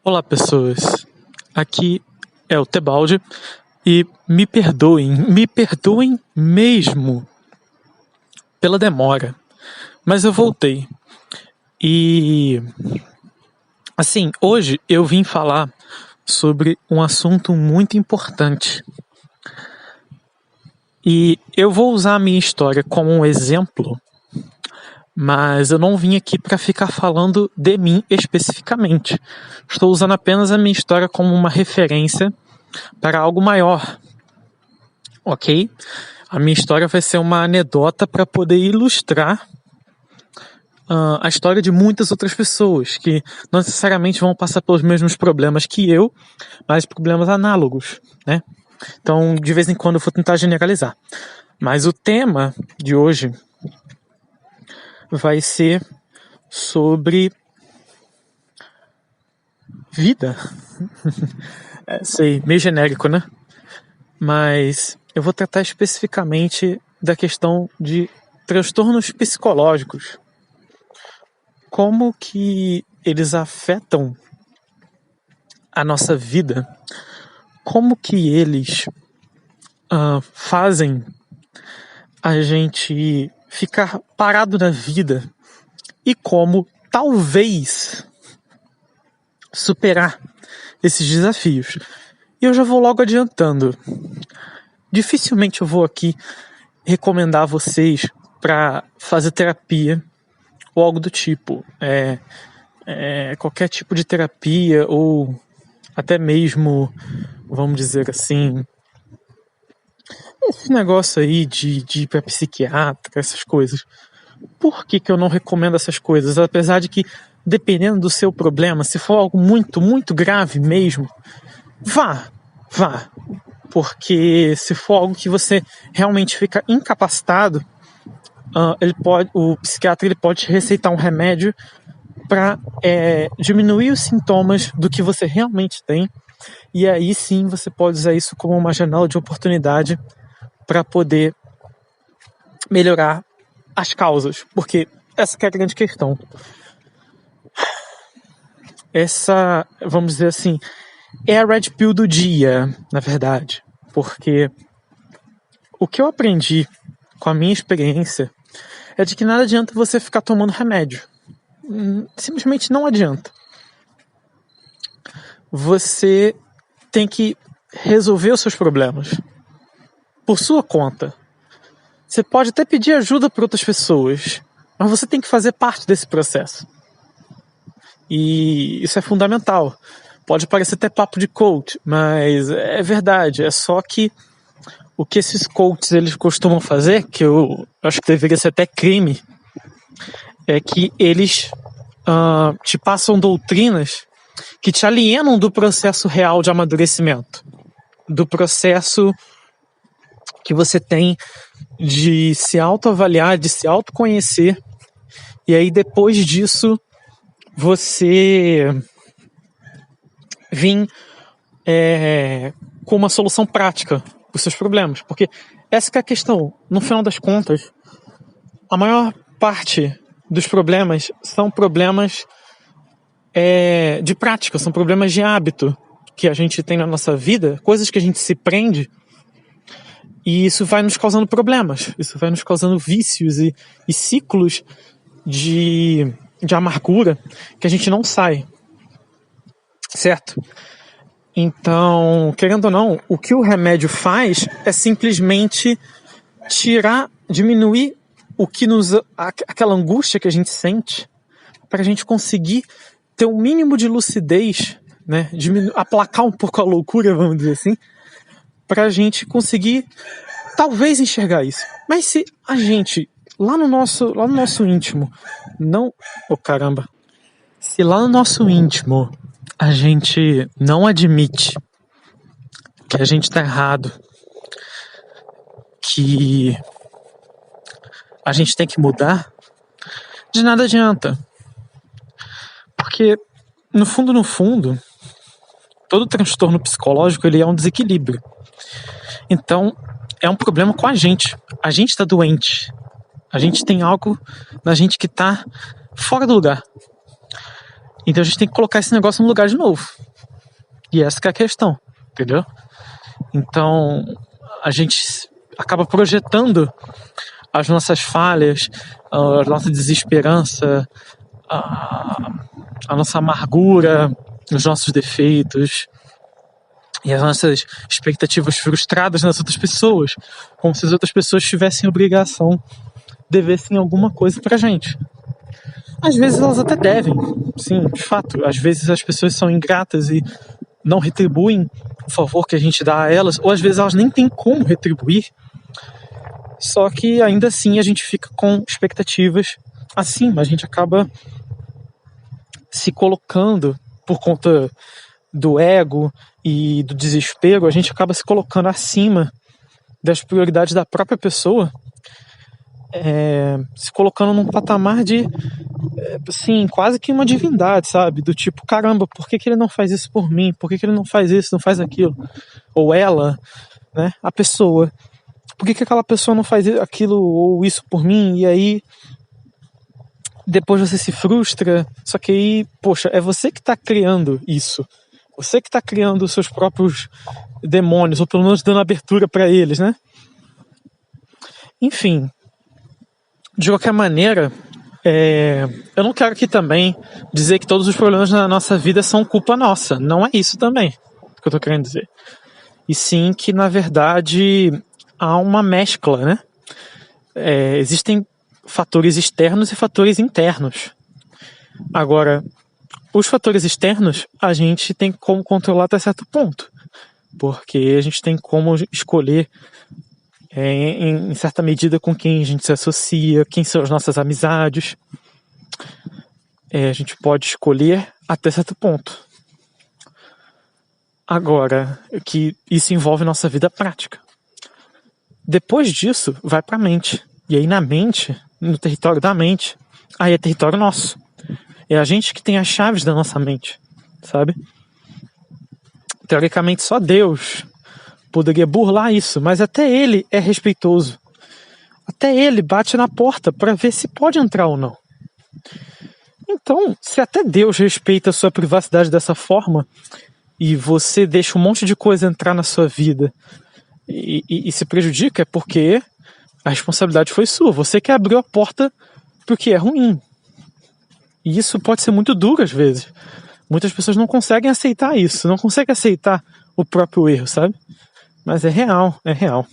Olá, pessoas. Aqui é o Tebaldi e me perdoem mesmo pela demora, mas eu voltei. E assim, hoje eu vim falar sobre um assunto muito importante. E eu vou usar a minha história como um exemplo, mas eu não vim aqui para ficar falando de mim especificamente. Estou usando apenas a minha história como uma referência para algo maior, ok? A minha história vai ser uma anedota para poder ilustrar a história de muitas outras pessoas que não necessariamente vão passar pelos mesmos problemas que eu, mas problemas análogos, né? Então, de vez em quando eu vou tentar generalizar. Mas o tema de hoje vai ser sobre vida. Sei, meio genérico, né? Mas eu vou tratar especificamente da questão de transtornos psicológicos. Como que eles afetam a nossa vida? Como que eles fazem a gente ficar parado na vida e como talvez superar esses desafios. E eu já vou logo adiantando. Dificilmente eu vou aqui recomendar a vocês para fazer terapia ou algo do tipo. Qualquer tipo de terapia ou até mesmo, vamos dizer assim, esse negócio aí de ir para psiquiatra, essas coisas. Por que eu não recomendo essas coisas? Apesar de que, dependendo do seu problema, se for algo muito, muito grave mesmo, vá. Porque se for algo que você realmente fica incapacitado, o psiquiatra pode te receitar um remédio para diminuir os sintomas do que você realmente tem. E aí sim você pode usar isso como uma janela de oportunidade para poder melhorar as causas, porque essa que é a grande questão. Essa, vamos dizer assim, é a red pill do dia, na verdade, porque o que eu aprendi com a minha experiência é de que nada adianta você ficar tomando remédio. Simplesmente não adianta. Você tem que resolver os seus problemas por sua conta. Você pode até pedir ajuda para outras pessoas, mas você tem que fazer parte desse processo. E isso é fundamental. Pode parecer até papo de coach, mas é verdade. É só que o que esses coaches eles costumam fazer, que eu acho que deveria ser até crime, é que eles te passam doutrinas que te alienam do processo real de amadurecimento, do processo que você tem de se autoavaliar, de se autoconhecer, e aí depois disso você vir com uma solução prática para os seus problemas, porque essa que é a questão. No final das contas, a maior parte dos problemas são problemas de prática, são problemas de hábito que a gente tem na nossa vida, coisas que a gente se prende, e isso vai nos causando problemas, isso vai nos causando vícios e ciclos de amargura que a gente não sai, certo? Então, querendo ou não, o que o remédio faz é simplesmente diminuir aquela angústia que a gente sente, para a gente conseguir ter um mínimo de lucidez, né? Aplacar um pouco a loucura, vamos dizer assim, para a gente conseguir talvez enxergar isso. Mas se a gente lá no nosso íntimo se lá no nosso íntimo a gente não admite que a gente tá errado, que a gente tem que mudar, de nada adianta. Porque, no fundo, todo transtorno psicológico ele é um desequilíbrio. Então, é um problema com a gente. A gente está doente. A gente tem algo na gente que está fora do lugar. Então a gente tem que colocar esse negócio no lugar de novo. E essa que é a questão, entendeu? Então a gente acaba projetando as nossas falhas, a nossa desesperança, a nossa amargura, os nossos defeitos e as nossas expectativas frustradas nas outras pessoas, como se as outras pessoas tivessem obrigação, devessem alguma coisa pra gente. Às vezes elas até devem, sim, de fato. Às vezes as pessoas são ingratas e não retribuem o favor que a gente dá a elas, ou às vezes elas nem têm como retribuir. Só que ainda assim a gente fica com expectativas acima, a gente acaba se colocando por conta do ego e do desespero, a gente acaba se colocando acima das prioridades da própria pessoa, se colocando num patamar de, assim, quase que uma divindade, sabe? Do tipo, caramba, por que ele não faz isso por mim? Por que ele não faz isso, não faz aquilo? Ou ela, né? A pessoa. Por que aquela pessoa não faz aquilo ou isso por mim? E aí depois você se frustra, só que aí, poxa, é você que está criando isso. Você que está criando os seus próprios demônios, ou pelo menos dando abertura para eles, né? Enfim, de qualquer maneira, eu não quero aqui também dizer que todos os problemas na nossa vida são culpa nossa. Não é isso também que eu tô querendo dizer. E sim que, na verdade, há uma mescla, né? Existem fatores externos e fatores internos. Agora, os fatores externos a gente tem como controlar até certo ponto, porque a gente tem como escolher em certa medida com quem a gente se associa, quem são as nossas amizades. A gente pode escolher até certo ponto. Agora, que isso envolve nossa vida prática. Depois disso, vai para a mente. E aí na mente, no território da mente, aí é território nosso. É a gente que tem as chaves da nossa mente, sabe? Teoricamente só Deus poderia burlar isso, mas até ele é respeitoso. Até ele bate na porta para ver se pode entrar ou não. Então, se até Deus respeita a sua privacidade dessa forma e você deixa um monte de coisa entrar na sua vida e se prejudica, é porque a responsabilidade foi sua. Você que abriu a porta pro que é ruim. E isso pode ser muito duro às vezes. Muitas pessoas não conseguem aceitar isso, não conseguem aceitar o próprio erro, sabe? Mas é real, é real.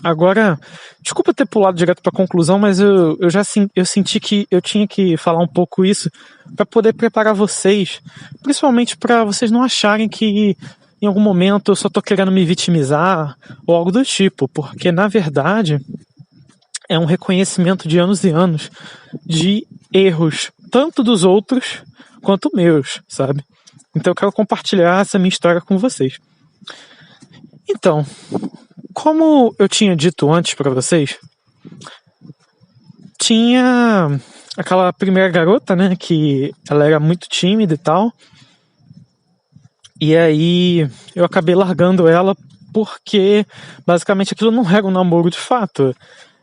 Agora, desculpa ter pulado direto para a conclusão, mas eu senti que eu tinha que falar um pouco isso para poder preparar vocês, principalmente para vocês não acharem que em algum momento eu só tô querendo me vitimizar ou algo do tipo, porque na verdade é um reconhecimento de anos e anos de erros, tanto dos outros quanto meus, sabe? Então eu quero compartilhar essa minha história com vocês. Então, como eu tinha dito antes para vocês, tinha aquela primeira garota, né, que ela era muito tímida e tal, e aí eu acabei largando ela porque basicamente aquilo não era um namoro de fato.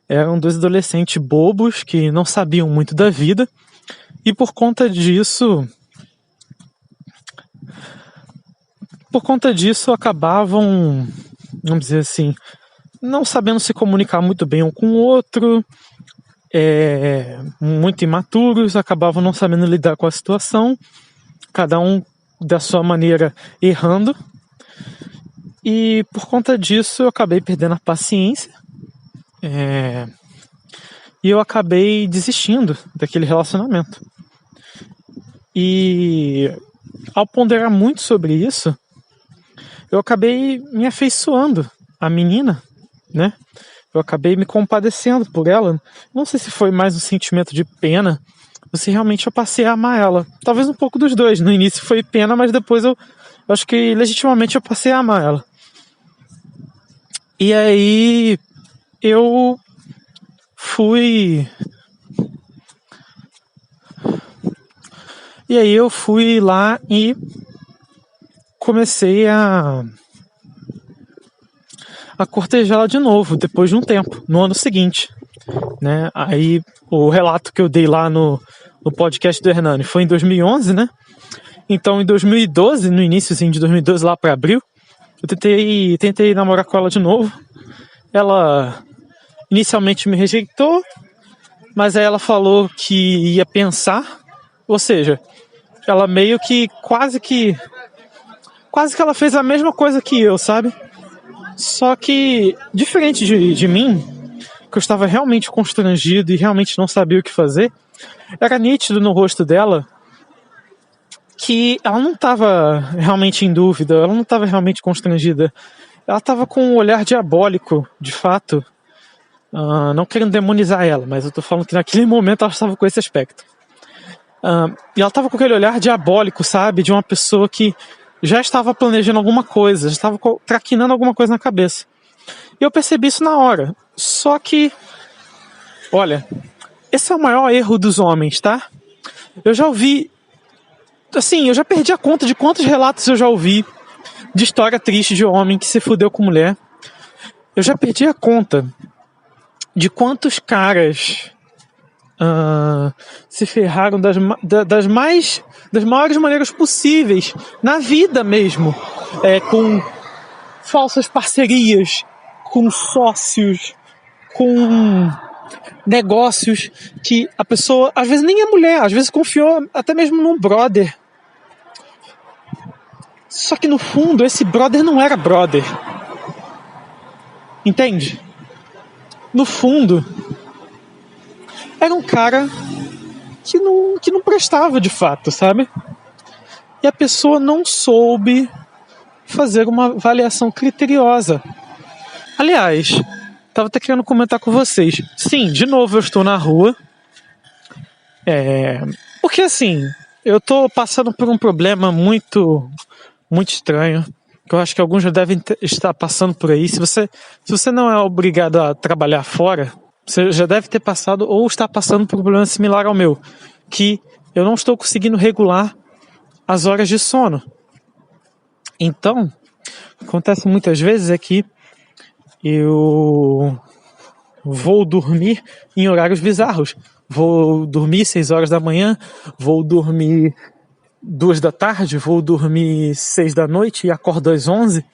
Eram dois adolescentes bobos que não sabiam muito da vida e por conta disso acabavam, vamos dizer assim, não sabendo se comunicar muito bem um com o outro, muito imaturos, acabavam não sabendo lidar com a situação, cada um da sua maneira errando, e por conta disso eu acabei perdendo a paciência, e eu acabei desistindo daquele relacionamento. E ao ponderar muito sobre isso, eu acabei me afeiçoando à menina, né? Eu acabei me compadecendo por ela. Não sei se foi mais um sentimento de pena ou se realmente eu passei a amar ela. Talvez um pouco dos dois. No início foi pena, mas depois eu acho que legitimamente eu passei a amar ela. E aí eu fui lá e comecei a cortejá-la de novo, depois de um tempo, no ano seguinte, né? Aí o relato que eu dei lá no no podcast do Hernani foi em 2011, né? Então, em 2012, no iníciozinho de 2012, lá para abril, eu tentei namorar com ela de novo. Ela inicialmente me rejeitou, mas aí ela falou que ia pensar, ou seja, ela meio que quase que ela fez a mesma coisa que eu, sabe? Só que, diferente de mim, que eu estava realmente constrangido e realmente não sabia o que fazer, era nítido no rosto dela que ela não estava realmente em dúvida, ela não estava realmente constrangida. Ela estava com um olhar diabólico, de fato. Não querendo demonizar ela, mas eu tô falando que naquele momento ela estava com esse aspecto. E ela estava com aquele olhar diabólico, sabe? De uma pessoa que já estava planejando alguma coisa, já estava traquinando alguma coisa na cabeça. E eu percebi isso na hora. Só que, olha, esse é o maior erro dos homens, tá? Eu já ouvi, assim, eu já perdi a conta de quantos relatos eu já ouvi de história triste de homem que se fudeu com mulher. Eu já perdi a conta de quantos caras se ferraram das maiores maneiras possíveis, na vida mesmo, com falsas parcerias, com sócios, com negócios que a pessoa, às vezes nem é mulher, às vezes confiou até mesmo num brother. Só que no fundo, esse brother não era brother. Entende? No fundo, era um cara que não prestava de fato, sabe? E a pessoa não soube fazer uma avaliação criteriosa. Aliás, estava até querendo comentar com vocês. Sim, de novo eu estou na rua. Porque assim, eu estou passando por um problema muito, muito estranho, que eu acho que alguns já devem estar passando por aí. Se você não é obrigado a trabalhar fora, você já deve ter passado ou está passando por um problema similar ao meu, que eu não estou conseguindo regular as horas de sono. Então, acontece muitas vezes é que eu vou dormir em horários bizarros. Vou dormir 6 horas da manhã, vou dormir 2 da tarde, vou dormir 6 da noite e acordo às 11.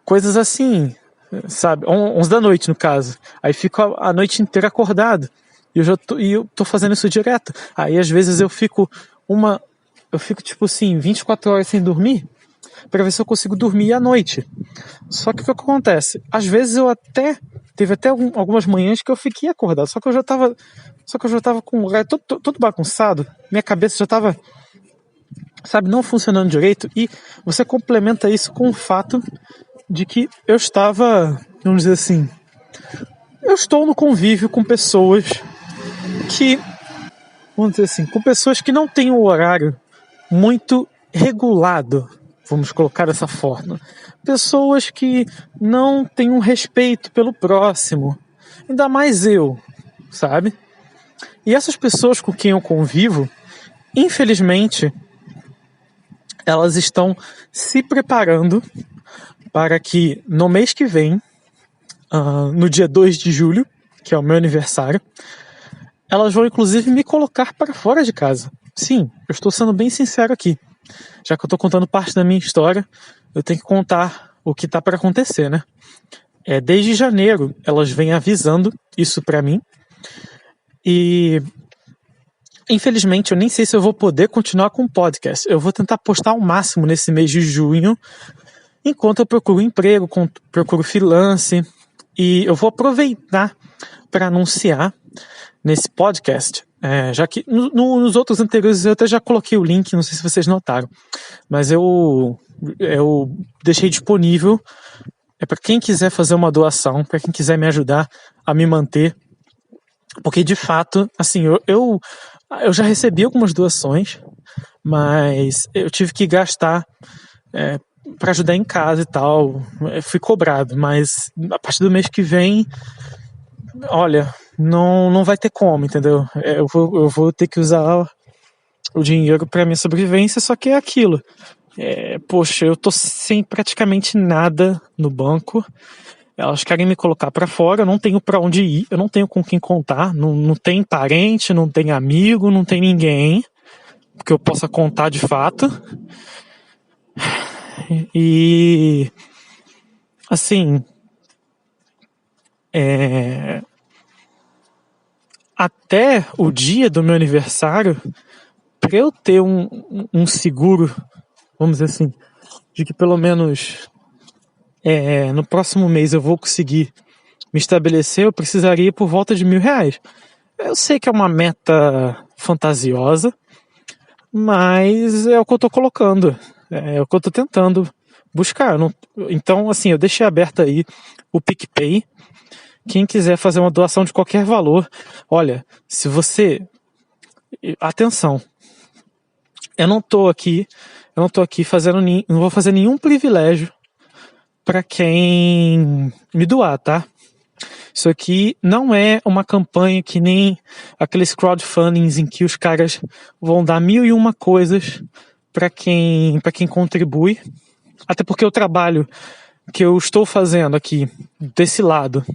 Coisas assim, sabe? 11 da noite, no caso. Aí fico a noite inteira acordado. E eu tô fazendo isso direto. Aí às vezes eu fico tipo assim, 24 horas sem dormir, para ver se eu consigo dormir à noite. Só que o que acontece? Às vezes teve até algumas manhãs que eu fiquei acordado, só que eu já tava com o horário todo bagunçado, minha cabeça já tava, sabe, não funcionando direito, e você complementa isso com o fato de que eu estava, vamos dizer assim, eu estou no convívio com pessoas que, vamos dizer assim, com pessoas que não têm um horário muito regulado, vamos colocar dessa forma. Pessoas que não têm um respeito pelo próximo, ainda mais eu, sabe? E essas pessoas com quem eu convivo, infelizmente, elas estão se preparando para que no mês que vem, no dia 2 de julho, que é o meu aniversário, elas vão inclusive me colocar para fora de casa. Sim, eu estou sendo bem sincero aqui. Já que eu estou contando parte da minha história, eu tenho que contar o que está para acontecer, né? Desde janeiro, elas vêm avisando isso para mim. E, infelizmente, eu nem sei se eu vou poder continuar com o podcast. Eu vou tentar postar ao máximo nesse mês de junho, enquanto eu procuro emprego, procuro freelance. E eu vou aproveitar para anunciar nesse podcast. Já que nos outros anteriores eu até já coloquei o link, não sei se vocês notaram, mas eu deixei disponível para quem quiser fazer uma doação, para quem quiser me ajudar a me manter, porque de fato, assim, eu já recebi algumas doações, mas eu tive que gastar para ajudar em casa e tal, fui cobrado, mas a partir do mês que vem, olha, não vai ter como, entendeu? Eu vou ter que usar o dinheiro para minha sobrevivência, só que é aquilo. Poxa, eu tô sem praticamente nada no banco. Elas querem me colocar pra fora, eu não tenho pra onde ir, eu não tenho com quem contar, não tem parente, não tem amigo, não tem ninguém que eu possa contar de fato. E assim, até o dia do meu aniversário, para eu ter um seguro, vamos dizer assim, de que pelo menos no próximo mês eu vou conseguir me estabelecer, eu precisaria por volta de R$1.000. Eu sei que é uma meta fantasiosa, mas é o que eu tô colocando, é o que eu tô tentando buscar. Então, assim, eu deixei aberto aí o PicPay. Quem quiser fazer uma doação de qualquer valor, olha, se você... Atenção, eu não tô aqui fazendo, não vou fazer nenhum privilégio para quem me doar, tá? Isso aqui não é uma campanha que nem aqueles crowdfundings em que os caras vão dar 1001 coisas para quem contribui. Até porque o trabalho que eu estou fazendo aqui desse lado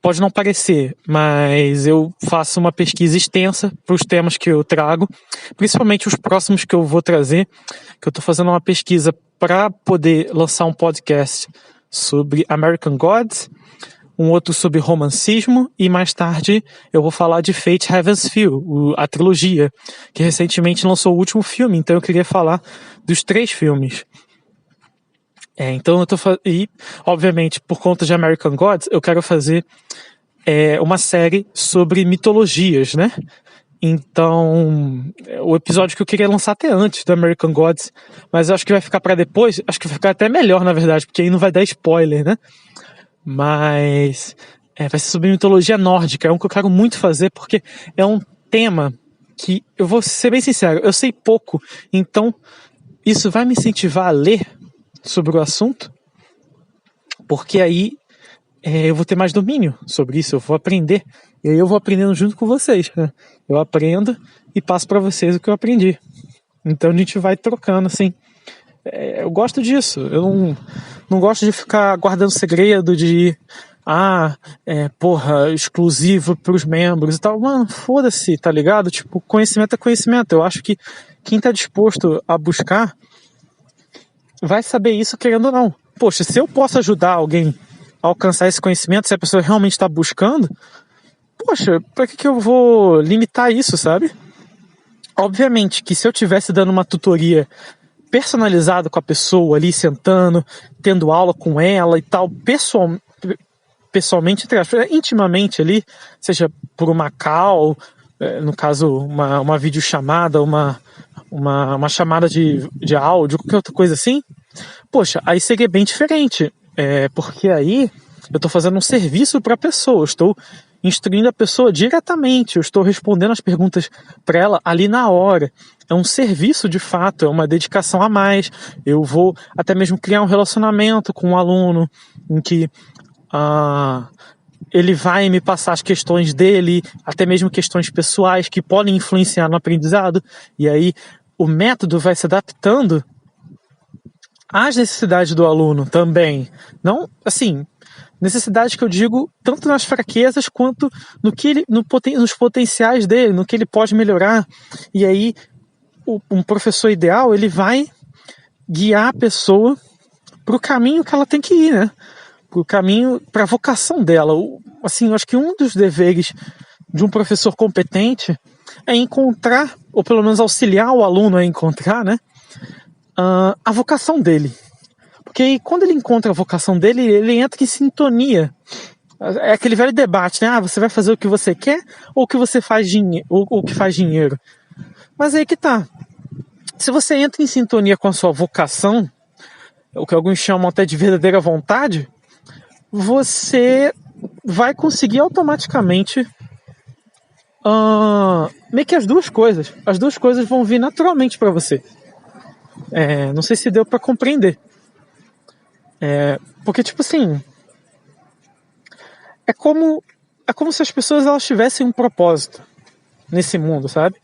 pode não parecer, mas eu faço uma pesquisa extensa para os temas que eu trago, principalmente os próximos que eu vou trazer, que eu estou fazendo uma pesquisa para poder lançar um podcast sobre American Gods, um outro sobre romancismo, e mais tarde eu vou falar de Fate Heaven's Feel, a trilogia, que recentemente lançou o último filme, então eu queria falar dos 3 filmes. Então eu tô e obviamente por conta de American Gods eu quero fazer uma série sobre mitologias, né? Então o episódio que eu queria lançar até antes do American Gods, mas eu acho que vai ficar para depois, acho que vai ficar até melhor na verdade, porque aí não vai dar spoiler, né? Mas vai ser sobre mitologia nórdica, é um que eu quero muito fazer porque é um tema que, eu vou ser bem sincero, eu sei pouco, então isso vai me incentivar a ler sobre o assunto, porque aí eu vou ter mais domínio sobre isso, eu vou aprender, e aí eu vou aprendendo junto com vocês, né? Eu aprendo e passo para vocês o que eu aprendi, então a gente vai trocando, assim. Eu gosto disso, eu não gosto de ficar guardando segredo de exclusivo pros membros e tal. Mano, foda-se, tá ligado? Tipo, conhecimento é conhecimento. Eu acho que quem tá disposto a buscar vai saber isso querendo ou não. Poxa, se eu posso ajudar alguém a alcançar esse conhecimento, se a pessoa realmente está buscando, poxa, pra que eu vou limitar isso, sabe? Obviamente que se eu tivesse dando uma tutoria personalizada com a pessoa ali, sentando, tendo aula com ela e tal, pessoalmente, entre aspas, intimamente ali, seja por uma call, no caso uma videochamada, uma chamada de áudio, qualquer outra coisa assim, poxa, aí seria bem diferente, porque aí eu estou fazendo um serviço para a pessoa, eu estou instruindo a pessoa diretamente, eu estou respondendo as perguntas para ela ali na hora. É um serviço de fato, é uma dedicação a mais. Eu vou até mesmo criar um relacionamento com o aluno em que ele vai me passar as questões dele, até mesmo questões pessoais que podem influenciar no aprendizado, e aí o método vai se adaptando às necessidades do aluno também. Não, assim, necessidades que eu digo tanto nas fraquezas quanto nos potenciais dele, no que ele pode melhorar. E aí um professor ideal, ele vai guiar a pessoa para o caminho que ela tem que ir, né? Para o caminho, para a vocação dela. Assim, eu acho que um dos deveres de um professor competente é encontrar, ou pelo menos auxiliar o aluno a encontrar, né? A vocação dele. Porque aí, quando ele encontra a vocação dele, ele entra em sintonia. É aquele velho debate, né? Você vai fazer o que você quer ou o que você faz o que faz dinheiro? Mas aí que tá. Se você entra em sintonia com a sua vocação, o que alguns chamam até de verdadeira vontade, você vai conseguir automaticamente meio que as duas coisas. As duas coisas vão vir naturalmente para você. Não sei se deu para compreender. Porque, tipo assim, é como se as pessoas elas tivessem um propósito nesse mundo, sabe?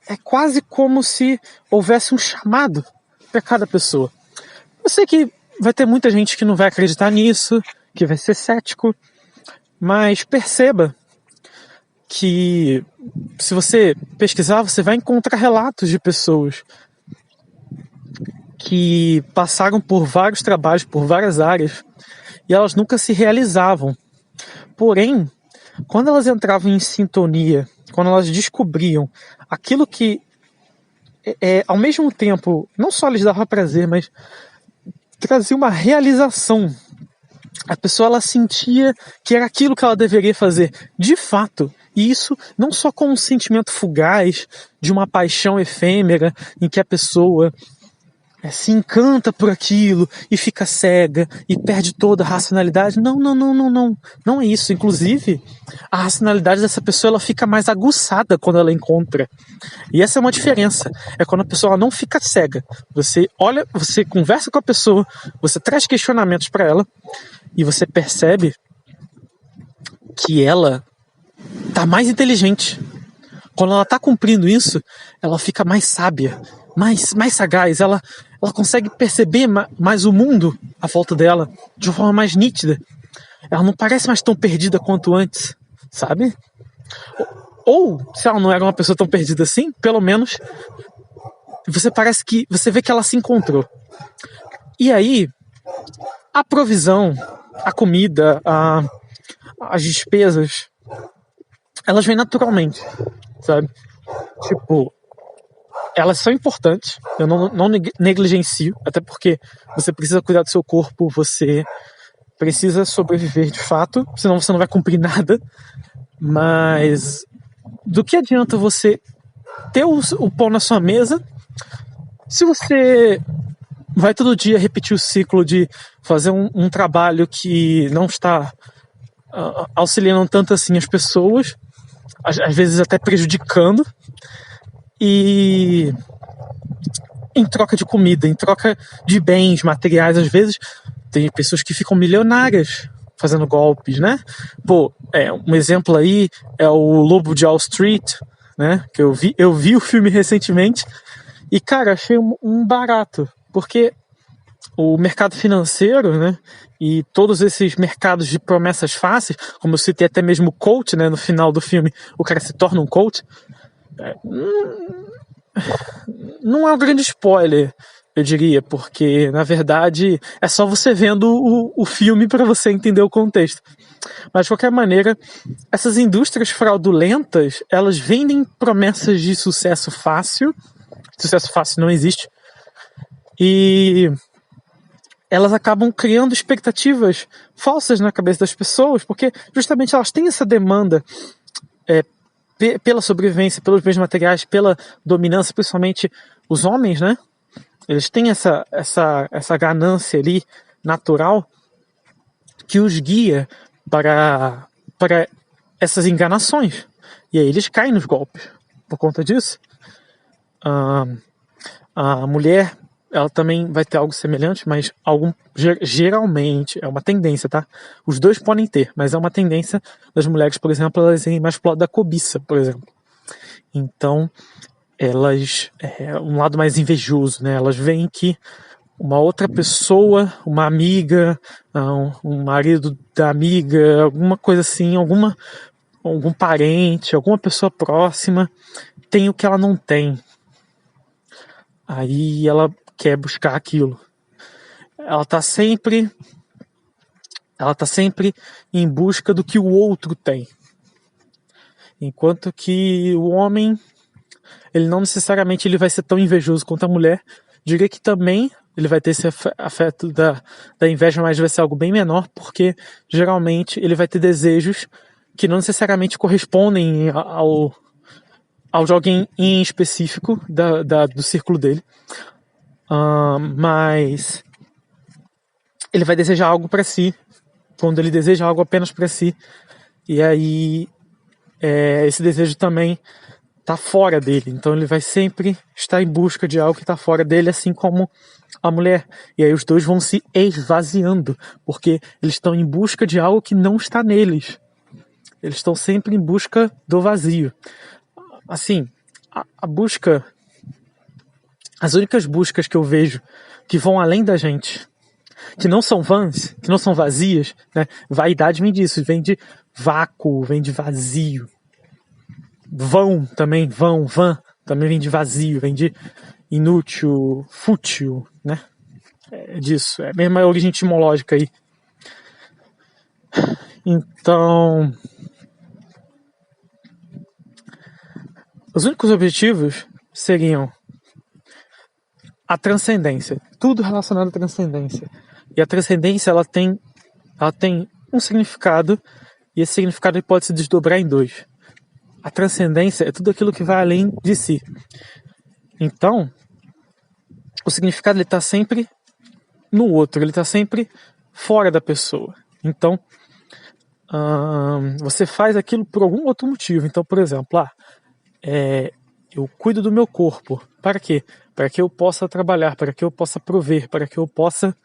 É quase como se houvesse um chamado para cada pessoa. Eu sei que vai ter muita gente que não vai acreditar nisso, que vai ser cético, mas perceba que se você pesquisar, você vai encontrar relatos de pessoas que passaram por vários trabalhos, por várias áreas, e elas nunca se realizavam. Porém, quando elas entravam em sintonia, quando elas descobriam aquilo que, ao mesmo tempo, não só lhes dava prazer, mas trazia uma realização. A pessoa, ela sentia que era aquilo que ela deveria fazer, de fato. E isso não só com um sentimento fugaz, de uma paixão efêmera, em que a pessoa se encanta por aquilo e fica cega e perde toda a racionalidade. Não. Não é isso. Inclusive, a racionalidade dessa pessoa, ela fica mais aguçada quando ela encontra. E essa é uma diferença. É quando a pessoa não fica cega. Você olha, você conversa com a pessoa, você traz questionamentos para ela e você percebe que ela tá mais inteligente. Quando ela tá cumprindo isso, ela fica mais sábia, mais sagaz. Ela consegue perceber mais o mundo à volta dela de uma forma mais nítida. Ela não parece mais tão perdida quanto antes, sabe? Ou, se ela não era uma pessoa tão perdida assim, pelo menos você vê que ela se encontrou. E aí, a provisão, a comida, as despesas, elas vêm naturalmente, sabe? Tipo, elas são importantes, eu não negligencio, até porque você precisa cuidar do seu corpo, você precisa sobreviver de fato, senão você não vai cumprir nada. Mas do que adianta você ter o pão na sua mesa se você vai todo dia repetir o ciclo de fazer um trabalho que não está auxiliando tanto assim as pessoas, às vezes até prejudicando, e em troca de comida, em troca de bens materiais, às vezes tem pessoas que ficam milionárias fazendo golpes, né? Pô, um exemplo aí é o Lobo de Wall Street, né? Que eu vi o filme recentemente e, cara, achei um barato, porque o mercado financeiro, né? E todos esses mercados de promessas fáceis, como eu citei até mesmo o coach, né? No final do filme, o cara se torna um coach. Não é um grande spoiler, eu diria, porque na verdade é só você vendo o filme para você entender o contexto. Mas de qualquer maneira, essas indústrias fraudulentas, elas vendem promessas de sucesso fácil. Sucesso fácil não existe. E elas acabam criando expectativas falsas na cabeça das pessoas, porque justamente elas têm essa demanda pela sobrevivência, pelos bens materiais, pela dominância, principalmente os homens, né? Eles têm essa ganância ali natural que os guia para essas enganações. E aí eles caem nos golpes por conta disso. A mulher, ela também vai ter algo semelhante, mas geralmente é uma tendência, tá? Os dois podem ter, mas é uma tendência das mulheres, por exemplo, elas irem mais pro lado da cobiça, por exemplo. Então, elas um lado mais invejoso, né? Elas veem que uma outra pessoa, uma amiga, um marido da amiga, alguma coisa assim, algum parente, alguma pessoa próxima tem o que ela não tem. Aí ela quer buscar aquilo. Ela tá sempre em busca do que o outro tem. Enquanto que o homem, ele não necessariamente ele vai ser tão invejoso quanto a mulher. Diria que também ele vai ter esse afeto da inveja, mas vai ser algo bem menor, porque geralmente ele vai ter desejos que não necessariamente correspondem ao de alguém em específico do círculo dele. Mas ele vai desejar algo para si, quando ele deseja algo apenas para si, e aí esse desejo também está fora dele, então ele vai sempre estar em busca de algo que está fora dele, assim como a mulher, e aí os dois vão se esvaziando, porque eles estão em busca de algo que não está neles, eles estão sempre em busca do vazio. Assim, a busca, as únicas buscas que eu vejo que vão além da gente, que não são vãs, que não são vazias, né? Vaidade vem disso, vem de vácuo, vem de vazio. Vão, van, também vem de vazio, vem de inútil, fútil, né? É disso, é a mesma origem etimológica aí. Então, os únicos objetivos seriam a transcendência, tudo relacionado à transcendência. E a transcendência, ela tem um significado, e esse significado pode se desdobrar em dois. A transcendência é tudo aquilo que vai além de si. Então, o significado está sempre no outro, ele está sempre fora da pessoa. Então, você faz aquilo por algum outro motivo. Então, por exemplo, eu cuido do meu corpo. Para quê? Para que eu possa trabalhar, para que eu possa prover, para que eu possa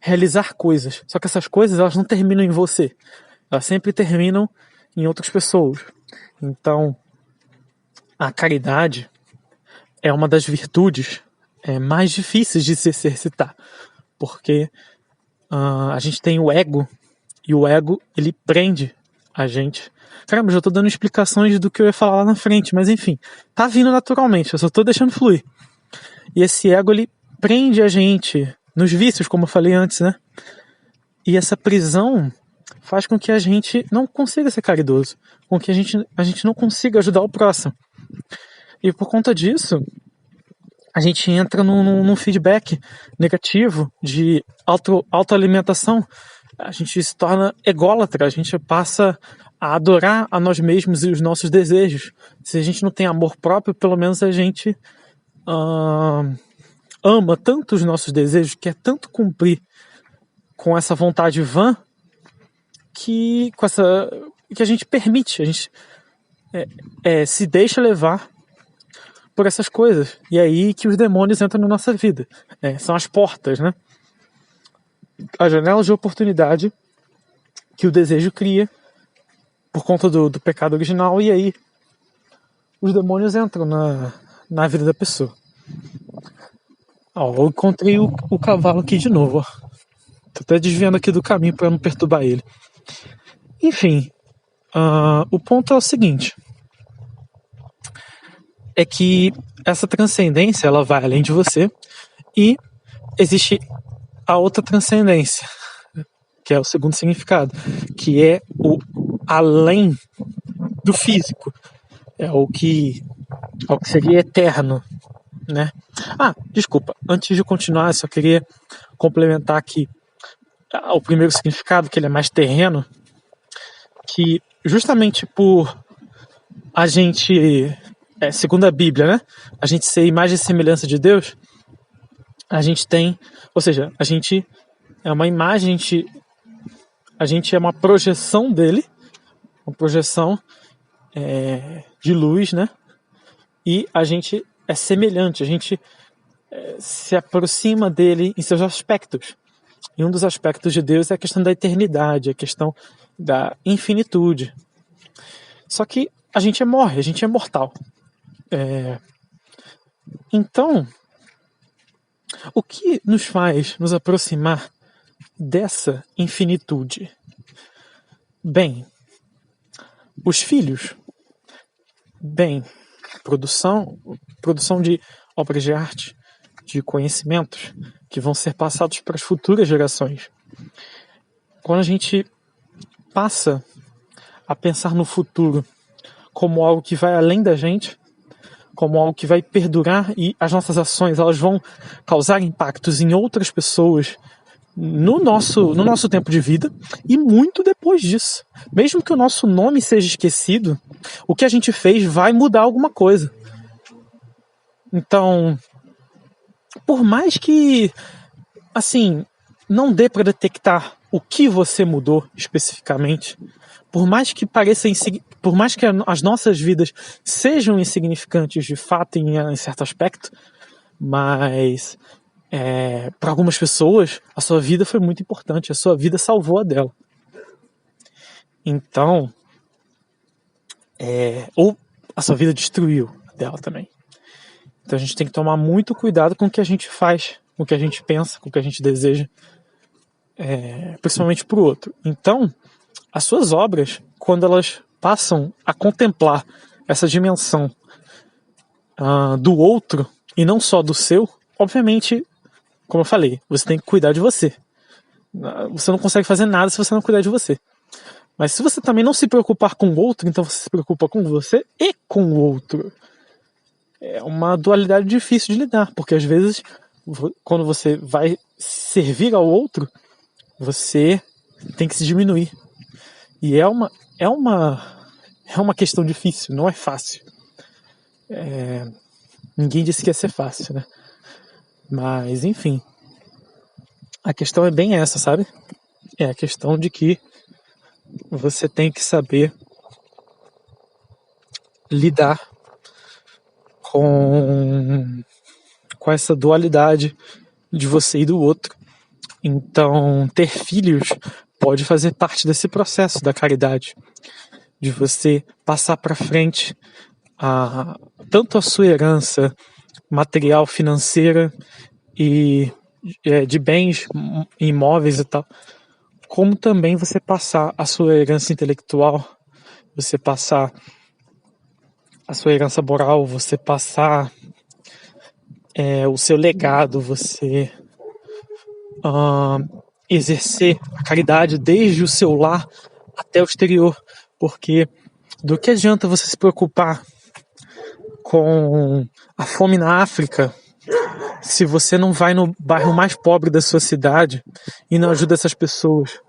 realizar coisas. Só que essas coisas, elas não terminam em você. Elas sempre terminam em outras pessoas. Então, a caridade é uma das virtudes mais difíceis de se exercitar. Porque a gente tem o ego, e o ego, ele prende a gente. Caramba, eu já tô dando explicações do que eu ia falar lá na frente, mas enfim, tá vindo naturalmente, eu só tô deixando fluir. E esse ego, ele prende a gente nos vícios, como eu falei antes, né? E essa prisão faz com que a gente não consiga ser caridoso, com que a gente não consiga ajudar o próximo. E por conta disso, a gente entra num feedback negativo de autoalimentação. A gente se torna ególatra, a gente passa a adorar a nós mesmos e os nossos desejos. Se a gente não tem amor próprio, pelo menos a gente ama tanto os nossos desejos, quer tanto cumprir com essa vontade vã, que a gente permite, a gente se deixa levar por essas coisas. E é aí que os demônios entram na nossa vida. São as portas, né? As janelas de oportunidade que o desejo cria por conta do pecado original, e aí os demônios entram na vida da pessoa. Eu encontrei o cavalo aqui de novo. Tô até desviando aqui do caminho para não perturbar ele. Enfim, o ponto é o seguinte: é que essa transcendência, ela vai além de você, e existe a outra transcendência, que é o segundo significado, que é o além do físico, é o que seria eterno, né? Desculpa, antes de continuar, eu só queria complementar aqui o primeiro significado, que ele é mais terreno, que justamente por a gente, segundo a Bíblia, né, a gente ser imagem e semelhança de Deus, a gente tem, ou seja, a gente é uma imagem, a gente é uma projeção dele, uma projeção de luz, né? E a gente é semelhante, a gente se aproxima dele em seus aspectos. E um dos aspectos de Deus é a questão da eternidade, a questão da infinitude. Só que a gente morre, a gente é mortal. Então, o que nos faz nos aproximar dessa infinitude? Bem, os filhos. Bem, produção de obras de arte, de conhecimentos que vão ser passados para as futuras gerações. Quando a gente passa a pensar no futuro como algo que vai além da gente, como algo que vai perdurar, e as nossas ações, elas vão causar impactos em outras pessoas no nosso tempo de vida e muito depois disso. Mesmo que o nosso nome seja esquecido, o que a gente fez vai mudar alguma coisa. Então, por mais que, não dê para detectar o que você mudou especificamente, por mais que as nossas vidas sejam insignificantes de fato em certo aspecto, mas para algumas pessoas a sua vida foi muito importante, a sua vida salvou a dela. Então, ou a sua vida destruiu a dela também. Então a gente tem que tomar muito cuidado com o que a gente faz, com o que a gente pensa, com o que a gente deseja, principalmente para o outro. Então, as suas obras, quando elas passam a contemplar essa dimensão do outro e não só do seu, obviamente, como eu falei, você tem que cuidar de você. Você não consegue fazer nada se você não cuidar de você. Mas se você também não se preocupar com o outro, então você se preocupa com você e com o outro. É uma dualidade difícil de lidar, porque às vezes, quando você vai servir ao outro, você tem que se diminuir. E é uma questão difícil, não é fácil. Ninguém disse que ia ser fácil, né? Mas, enfim. A questão é bem essa, sabe? É a questão de que você tem que saber lidar com essa dualidade de você e do outro. Então, ter filhos pode fazer parte desse processo da caridade, de você passar para frente tanto a sua herança material, financeira e de bens imóveis e tal, como também você passar a sua herança intelectual, você passar a sua herança moral, você passar o seu legado, você exercer a caridade desde o seu lar até o exterior, porque do que adianta você se preocupar com a fome na África se você não vai no bairro mais pobre da sua cidade e não ajuda essas pessoas?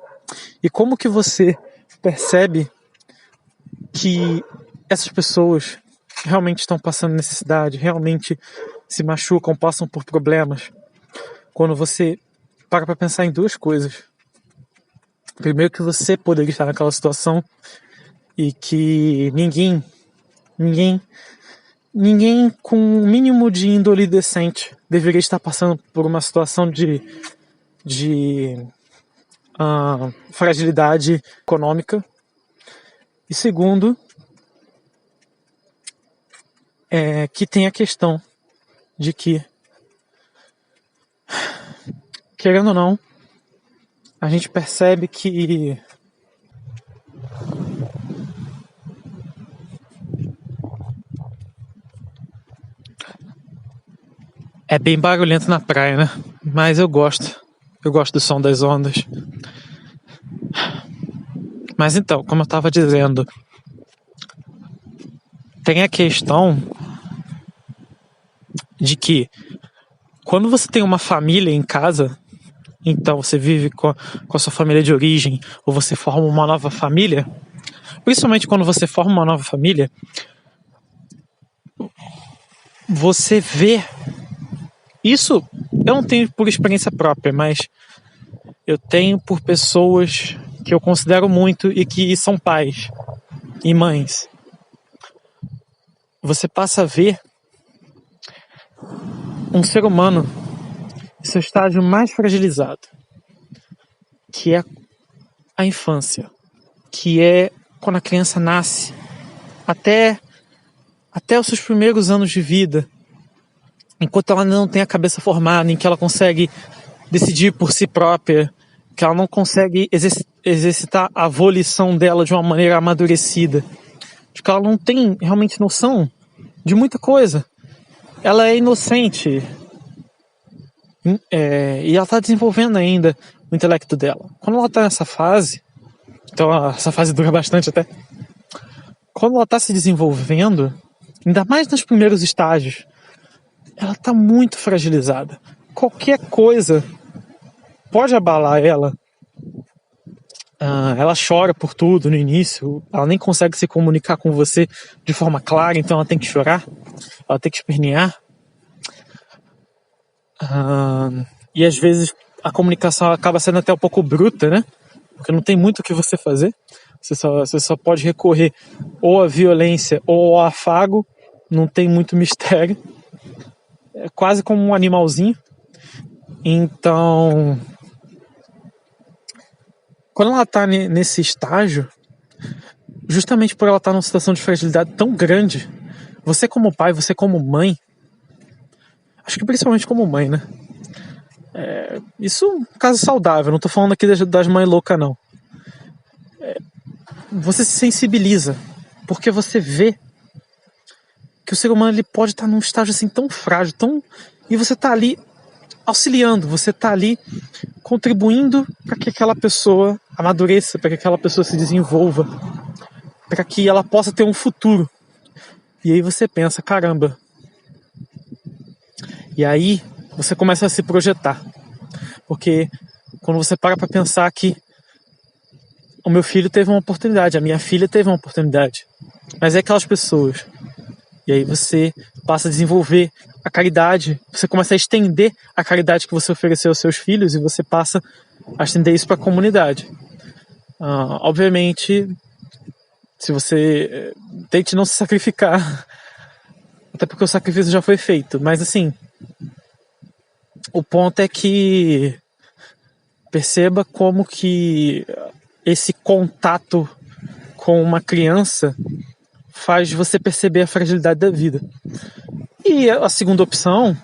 E como que você percebe que essas pessoas realmente estão passando necessidade, realmente se machucam, passam por problemas, quando você para pensar em duas coisas? Primeiro, que você poderia estar naquela situação e que ninguém com um mínimo de índole decente deveria estar passando por uma situação de fragilidade econômica. E segundo, que tem a questão de que, querendo ou não, a gente percebe que é bem barulhento na praia, né? Mas eu gosto do som das ondas. Mas então, como eu estava dizendo, tem a questão de que quando você tem uma família em casa, então você vive com a sua família de origem, ou você forma uma nova família, principalmente quando você forma uma nova família, você vê isso. Eu não tenho por experiência própria, mas eu tenho por pessoas que eu considero muito e que são pais e mães. Você passa a ver um ser humano em seu estágio mais fragilizado, que é a infância, que é quando a criança nasce, até os seus primeiros anos de vida, enquanto ela não tem a cabeça formada, em que ela consegue decidir por si própria, que ela não consegue exercitar a volição dela de uma maneira amadurecida, de que ela não tem realmente noção de muita coisa. Ela é inocente e ela está desenvolvendo ainda o intelecto dela. Quando ela está nessa fase, então essa fase dura bastante até, quando ela está se desenvolvendo, ainda mais nos primeiros estágios, ela está muito fragilizada. Qualquer coisa pode abalar ela. Ela chora por tudo no início, ela nem consegue se comunicar com você de forma clara, então ela tem que chorar, ela tem que espernear. E às vezes a comunicação acaba sendo até um pouco bruta, né? Porque não tem muito o que você fazer. Você só pode recorrer ou à violência ou ao afago, não tem muito mistério. É quase como um animalzinho. Então, quando ela está nesse estágio, justamente por ela estar numa situação de fragilidade tão grande, você como pai, você como mãe, acho que principalmente como mãe, né? Isso é um caso saudável, não tô falando aqui das mães loucas, não. Você se sensibiliza, porque você vê que o ser humano ele pode estar num estágio assim tão frágil, e você tá ali auxiliando, você tá ali contribuindo para que aquela pessoa amadureça, para que aquela pessoa se desenvolva, para que ela possa ter um futuro. E aí você pensa, caramba. E aí você começa a se projetar. Porque quando você para pensar que o meu filho teve uma oportunidade, a minha filha teve uma oportunidade, mas é aquelas pessoas. E aí você passa a desenvolver a caridade, você começa a estender a caridade que você ofereceu aos seus filhos e você passa a estender isso para a comunidade. Obviamente, se você tente não se sacrificar, até porque o sacrifício já foi feito, mas assim, o ponto é que perceba como que esse contato com uma criança faz você perceber a fragilidade da vida. E a segunda opção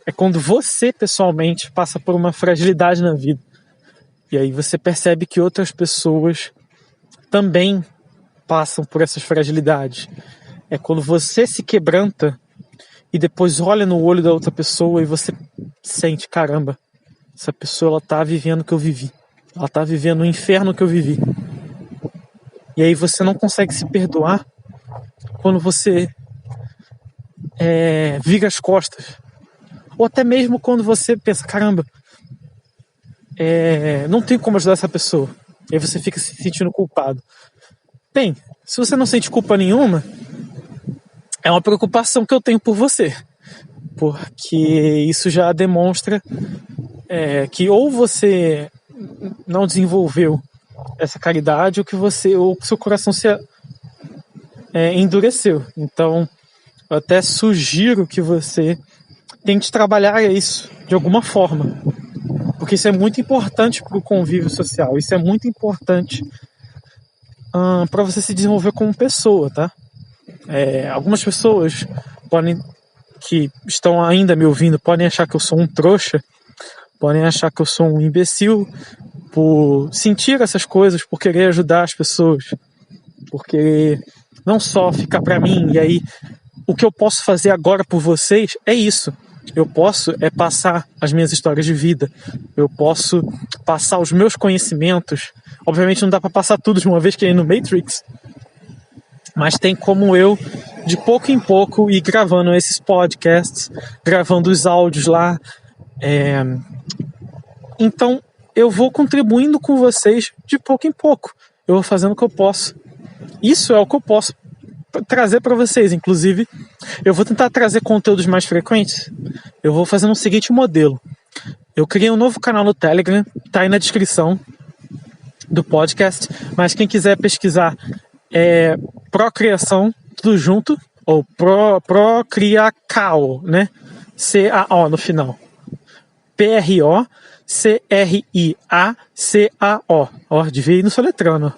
é quando você pessoalmente passa por uma fragilidade na vida. E aí você percebe que outras pessoas também passam por essas fragilidades. É quando você se quebranta e depois olha no olho da outra pessoa e você sente, caramba, essa pessoa ela tá vivendo o que eu vivi. Ela tá vivendo o inferno que eu vivi. E aí você não consegue se perdoar quando você vira as costas. Ou até mesmo quando você pensa, caramba, não tem como ajudar essa pessoa. E aí você fica se sentindo culpado. Bem, se você não sente culpa nenhuma, é uma preocupação que eu tenho por você. Porque isso já demonstra que ou você não desenvolveu essa caridade ou que seu coração se endureceu. Então, eu até sugiro que você tente trabalhar isso de alguma forma. Porque isso é muito importante para o convívio social. Isso é muito importante para você se desenvolver como pessoa, tá? Algumas pessoas que estão ainda me ouvindo podem achar que eu sou um trouxa, podem achar que eu sou um imbecil por sentir essas coisas, por querer ajudar as pessoas, porque não só ficar para mim, e aí o que eu posso fazer agora por vocês é isso. Eu posso passar as minhas histórias de vida, eu posso passar os meus conhecimentos. Obviamente não dá para passar tudo de uma vez que é no Matrix, mas tem como eu, de pouco em pouco, ir gravando esses podcasts, gravando os áudios lá. Então eu vou contribuindo com vocês de pouco em pouco. Eu vou fazendo o que eu posso. Isso é o que eu posso trazer para vocês. Inclusive, eu vou tentar trazer conteúdos mais frequentes. Eu vou fazendo o seguinte modelo. Eu criei um novo canal no Telegram, tá aí na descrição do podcast, mas quem quiser pesquisar Procriação, tudo junto, ou Procriacao, né? C-A-O no final. P-R-O-C-R-I-A-C-A-O. Ó, devia ir no soletrando.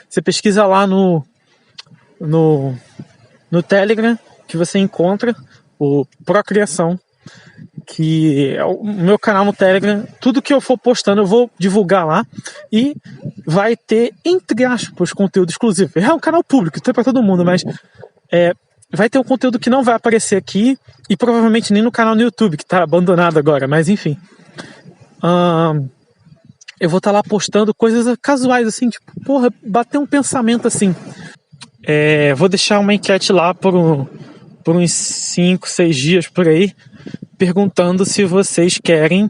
Você pesquisa lá no Telegram, que você encontra o Procriação, que é o meu canal no Telegram. Tudo que eu for postando eu vou divulgar lá e vai ter, entre aspas, conteúdo exclusivo. É um canal público, então é pra todo mundo, mas vai ter um conteúdo que não vai aparecer aqui e provavelmente nem no canal no YouTube, que tá abandonado agora, mas enfim. Eu vou estar lá postando coisas casuais, assim, tipo, porra, bater um pensamento assim. Vou deixar uma enquete lá por uns 5, 6 dias por aí, perguntando se vocês querem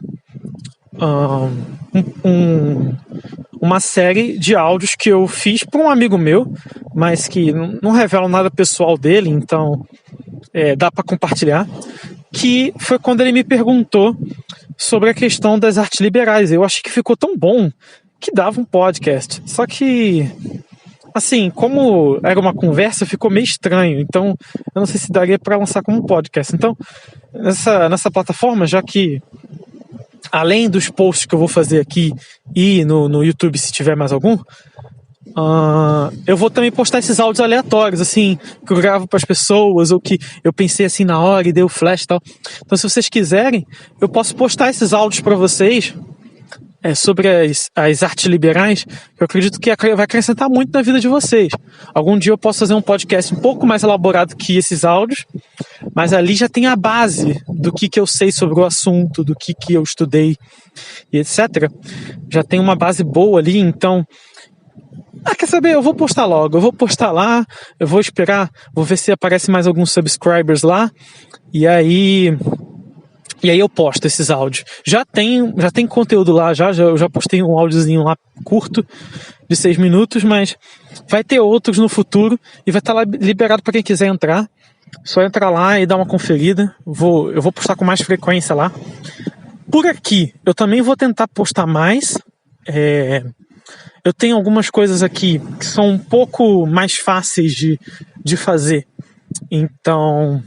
uma série de áudios que eu fiz para um amigo meu, mas que não revelam nada pessoal dele, então dá para compartilhar, que foi quando ele me perguntou sobre a questão das artes liberais. Eu achei que ficou tão bom que dava um podcast, só que assim, como era uma conversa, ficou meio estranho, então eu não sei se daria para lançar como um podcast. Então, nessa plataforma, já que além dos posts que eu vou fazer aqui e no YouTube, se tiver mais algum, Eu vou também postar esses áudios aleatórios, assim, que eu gravo para as pessoas, ou que eu pensei assim na hora e dei o flash e tal. Então, se vocês quiserem, eu posso postar esses áudios para vocês sobre as artes liberais, que eu acredito que vai acrescentar muito na vida de vocês. Algum dia eu posso fazer um podcast um pouco mais elaborado que esses áudios, mas ali já tem a base do que eu sei sobre o assunto, do que eu estudei e etc. Já tem uma base boa ali, então... quer saber? Eu vou postar logo, eu vou postar lá, eu vou esperar, vou ver se aparece mais alguns subscribers lá, e aí eu posto esses áudios. Já tem conteúdo lá, eu já postei um áudiozinho lá curto, de 6 minutos, mas vai ter outros no futuro, e vai estar lá liberado para quem quiser entrar. Só entrar lá e dar uma conferida. Eu vou postar com mais frequência lá. Por aqui, eu também vou tentar postar mais. Eu tenho algumas coisas aqui que são um pouco mais fáceis de fazer. Então,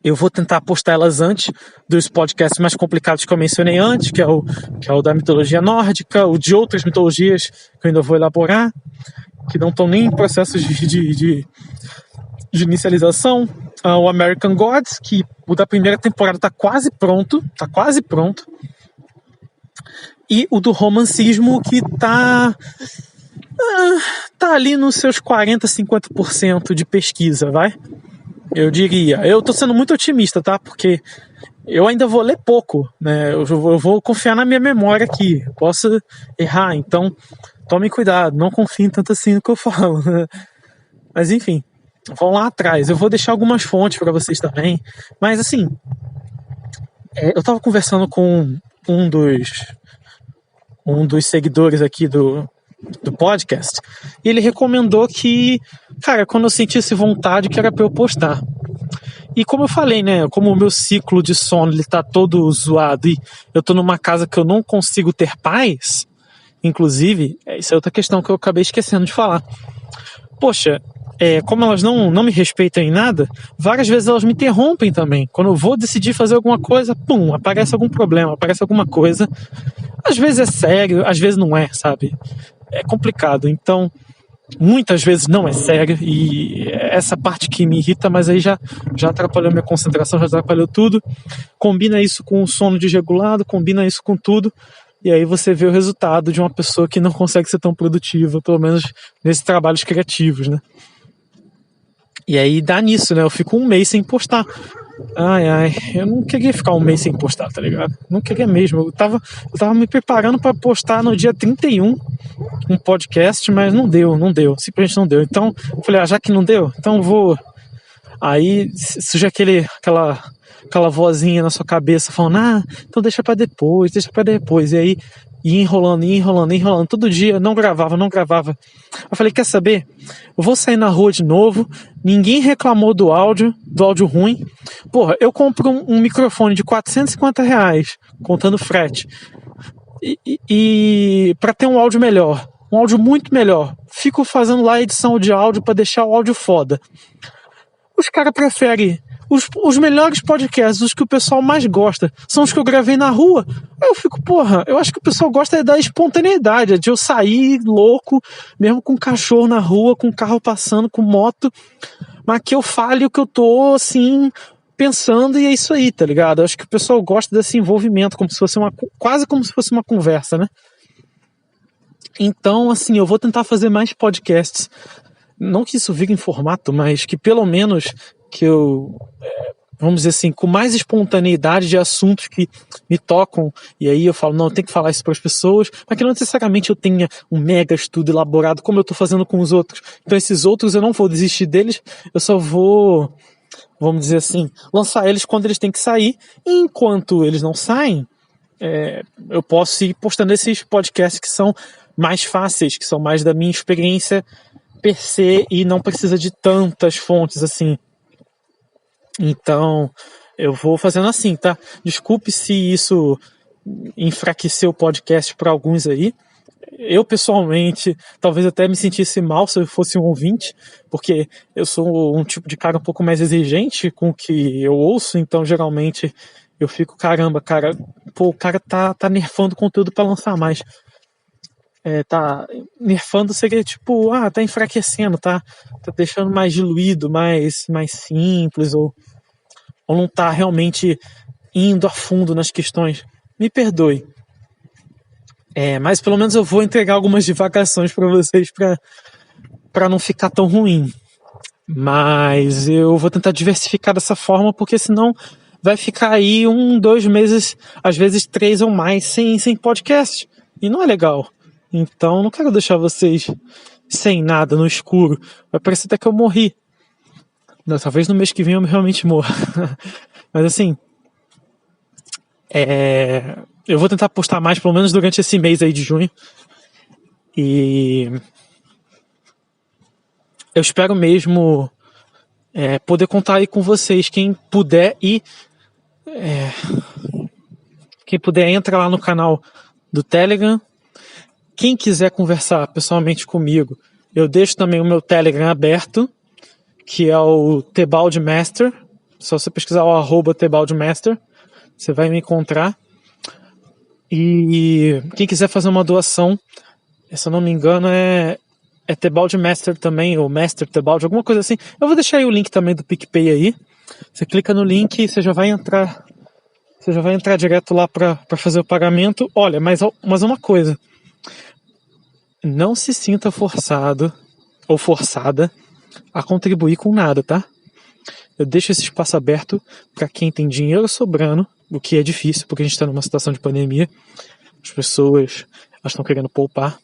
eu vou tentar postar elas antes dos podcasts mais complicados que eu mencionei antes, que é o da mitologia nórdica, o de outras mitologias que eu ainda vou elaborar, que não estão nem em processos de inicialização. O American Gods, que o da primeira temporada está quase pronto. E o do romancismo, que tá ali nos seus 40%, 50% de pesquisa, vai? Eu diria. Eu tô sendo muito otimista, tá? Porque eu ainda vou ler pouco, né? Eu vou confiar na minha memória aqui. Posso errar, então tome cuidado. Não confiem tanto assim no que eu falo. Mas enfim, vão lá atrás. Eu vou deixar algumas fontes para vocês também. Mas assim, eu tava conversando com um dos seguidores aqui do podcast, e ele recomendou que, cara, quando eu sentisse vontade, que era pra eu postar. E como eu falei, né, como o meu ciclo de sono ele tá todo zoado e eu tô numa casa que eu não consigo ter paz, inclusive, isso é outra questão que eu acabei esquecendo de falar. Poxa, como elas não me respeitam em nada, várias vezes elas me interrompem também. Quando eu vou decidir fazer alguma coisa, pum, aparece algum problema, aparece alguma coisa. Às vezes é sério, às vezes não é, sabe? É complicado, então muitas vezes não é sério, e essa parte que me irrita, mas aí já atrapalhou minha concentração, já atrapalhou tudo. Combina isso com o sono desregulado, combina isso com tudo, e aí você vê o resultado de uma pessoa que não consegue ser tão produtiva, pelo menos nesses trabalhos criativos, né? E aí dá nisso, né? Eu fico um mês sem postar. Eu não queria ficar um mês sem postar, tá ligado? Não queria mesmo. Eu tava me preparando pra postar no dia 31 um podcast, mas não deu, simplesmente não deu. Então, eu falei, já que não deu, então vou. Aí surge aquela vozinha na sua cabeça falando, então deixa pra depois. E aí ia enrolando. Todo dia não gravava. Eu falei, quer saber? Eu vou sair na rua de novo. Ninguém reclamou do áudio ruim. Porra, eu compro um microfone de R$450, contando frete. E para ter um áudio melhor, um áudio muito melhor. Fico fazendo lá edição de áudio para deixar o áudio foda. Os caras preferem os melhores podcasts, os que o pessoal mais gosta, são os que eu gravei na rua. Aí eu fico, eu acho que o pessoal gosta da espontaneidade, de eu sair louco, mesmo com cachorro na rua, com carro passando, com moto, mas que eu fale o que eu tô, assim, pensando, e é isso aí, tá ligado? Eu acho que o pessoal gosta desse envolvimento, quase como se fosse uma conversa, né? Então, assim, eu vou tentar fazer mais podcasts. Não que isso vire em formato, mas que pelo menos que eu, vamos dizer assim, com mais espontaneidade de assuntos que me tocam, e aí eu falo, não, eu tenho que falar isso para as pessoas, mas que não necessariamente eu tenha um mega estudo elaborado, como eu estou fazendo com os outros. Então esses outros eu não vou desistir deles, eu só vou, vamos dizer assim, lançar eles quando eles têm que sair, e enquanto eles não saem, eu posso ir postando esses podcasts que são mais fáceis, que são mais da minha experiência per se, e não precisa de tantas fontes assim. Então, eu vou fazendo assim, tá? Desculpe se isso enfraqueceu o podcast para alguns aí. Eu, pessoalmente, talvez até me sentisse mal se eu fosse um ouvinte, porque eu sou um tipo de cara um pouco mais exigente com o que eu ouço, então, geralmente, eu fico, caramba, cara, o cara tá nerfando conteúdo para lançar mais. tá nerfando seria tipo, tá enfraquecendo, tá deixando mais diluído, mais simples, ou não tá realmente indo a fundo nas questões. Me perdoe. Mas pelo menos eu vou entregar algumas divagações para vocês para não ficar tão ruim. Mas eu vou tentar diversificar dessa forma, porque senão vai ficar aí 1, 2 meses, às vezes 3 ou mais, sem podcast. E não é legal. Então não quero deixar vocês sem nada, no escuro. Vai parecer até que eu morri. Não, talvez no mês que vem eu realmente morra. Mas assim, eu vou tentar postar mais, pelo menos durante esse mês aí de junho. E eu espero mesmo poder contar aí com vocês. Quem puder entra lá no canal do Telegram. Quem quiser conversar pessoalmente comigo, eu deixo também o meu Telegram aberto, que é o Tebaldi Master. Só você pesquisar o @Tebaldi Master, você vai me encontrar. E quem quiser fazer uma doação, se eu não me engano, é Tebaldi Master também, ou Master Tebaldi, alguma coisa assim. Eu vou deixar aí o link também do PicPay aí. Você clica no link e você já vai entrar direto lá para fazer o pagamento. Olha, mas uma coisa. Não se sinta forçado ou forçada a contribuir com nada, tá? Eu deixo esse espaço aberto para quem tem dinheiro sobrando, o que é difícil, porque a gente está numa situação de pandemia. As pessoas estão querendo poupar.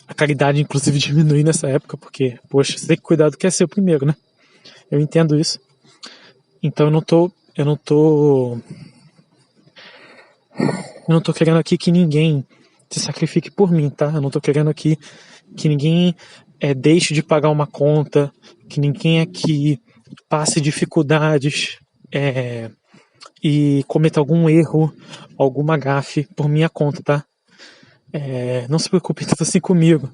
A caridade, inclusive, diminui nessa época, porque, poxa, você tem que cuidar do que é seu primeiro, né? Eu entendo isso. Então eu não tô querendo aqui que ninguém se sacrifique por mim, tá? Eu não tô querendo aqui que ninguém deixe de pagar uma conta, que ninguém aqui passe dificuldades e cometa algum erro, alguma gafe por minha conta, tá? Não se preocupe tanto assim comigo.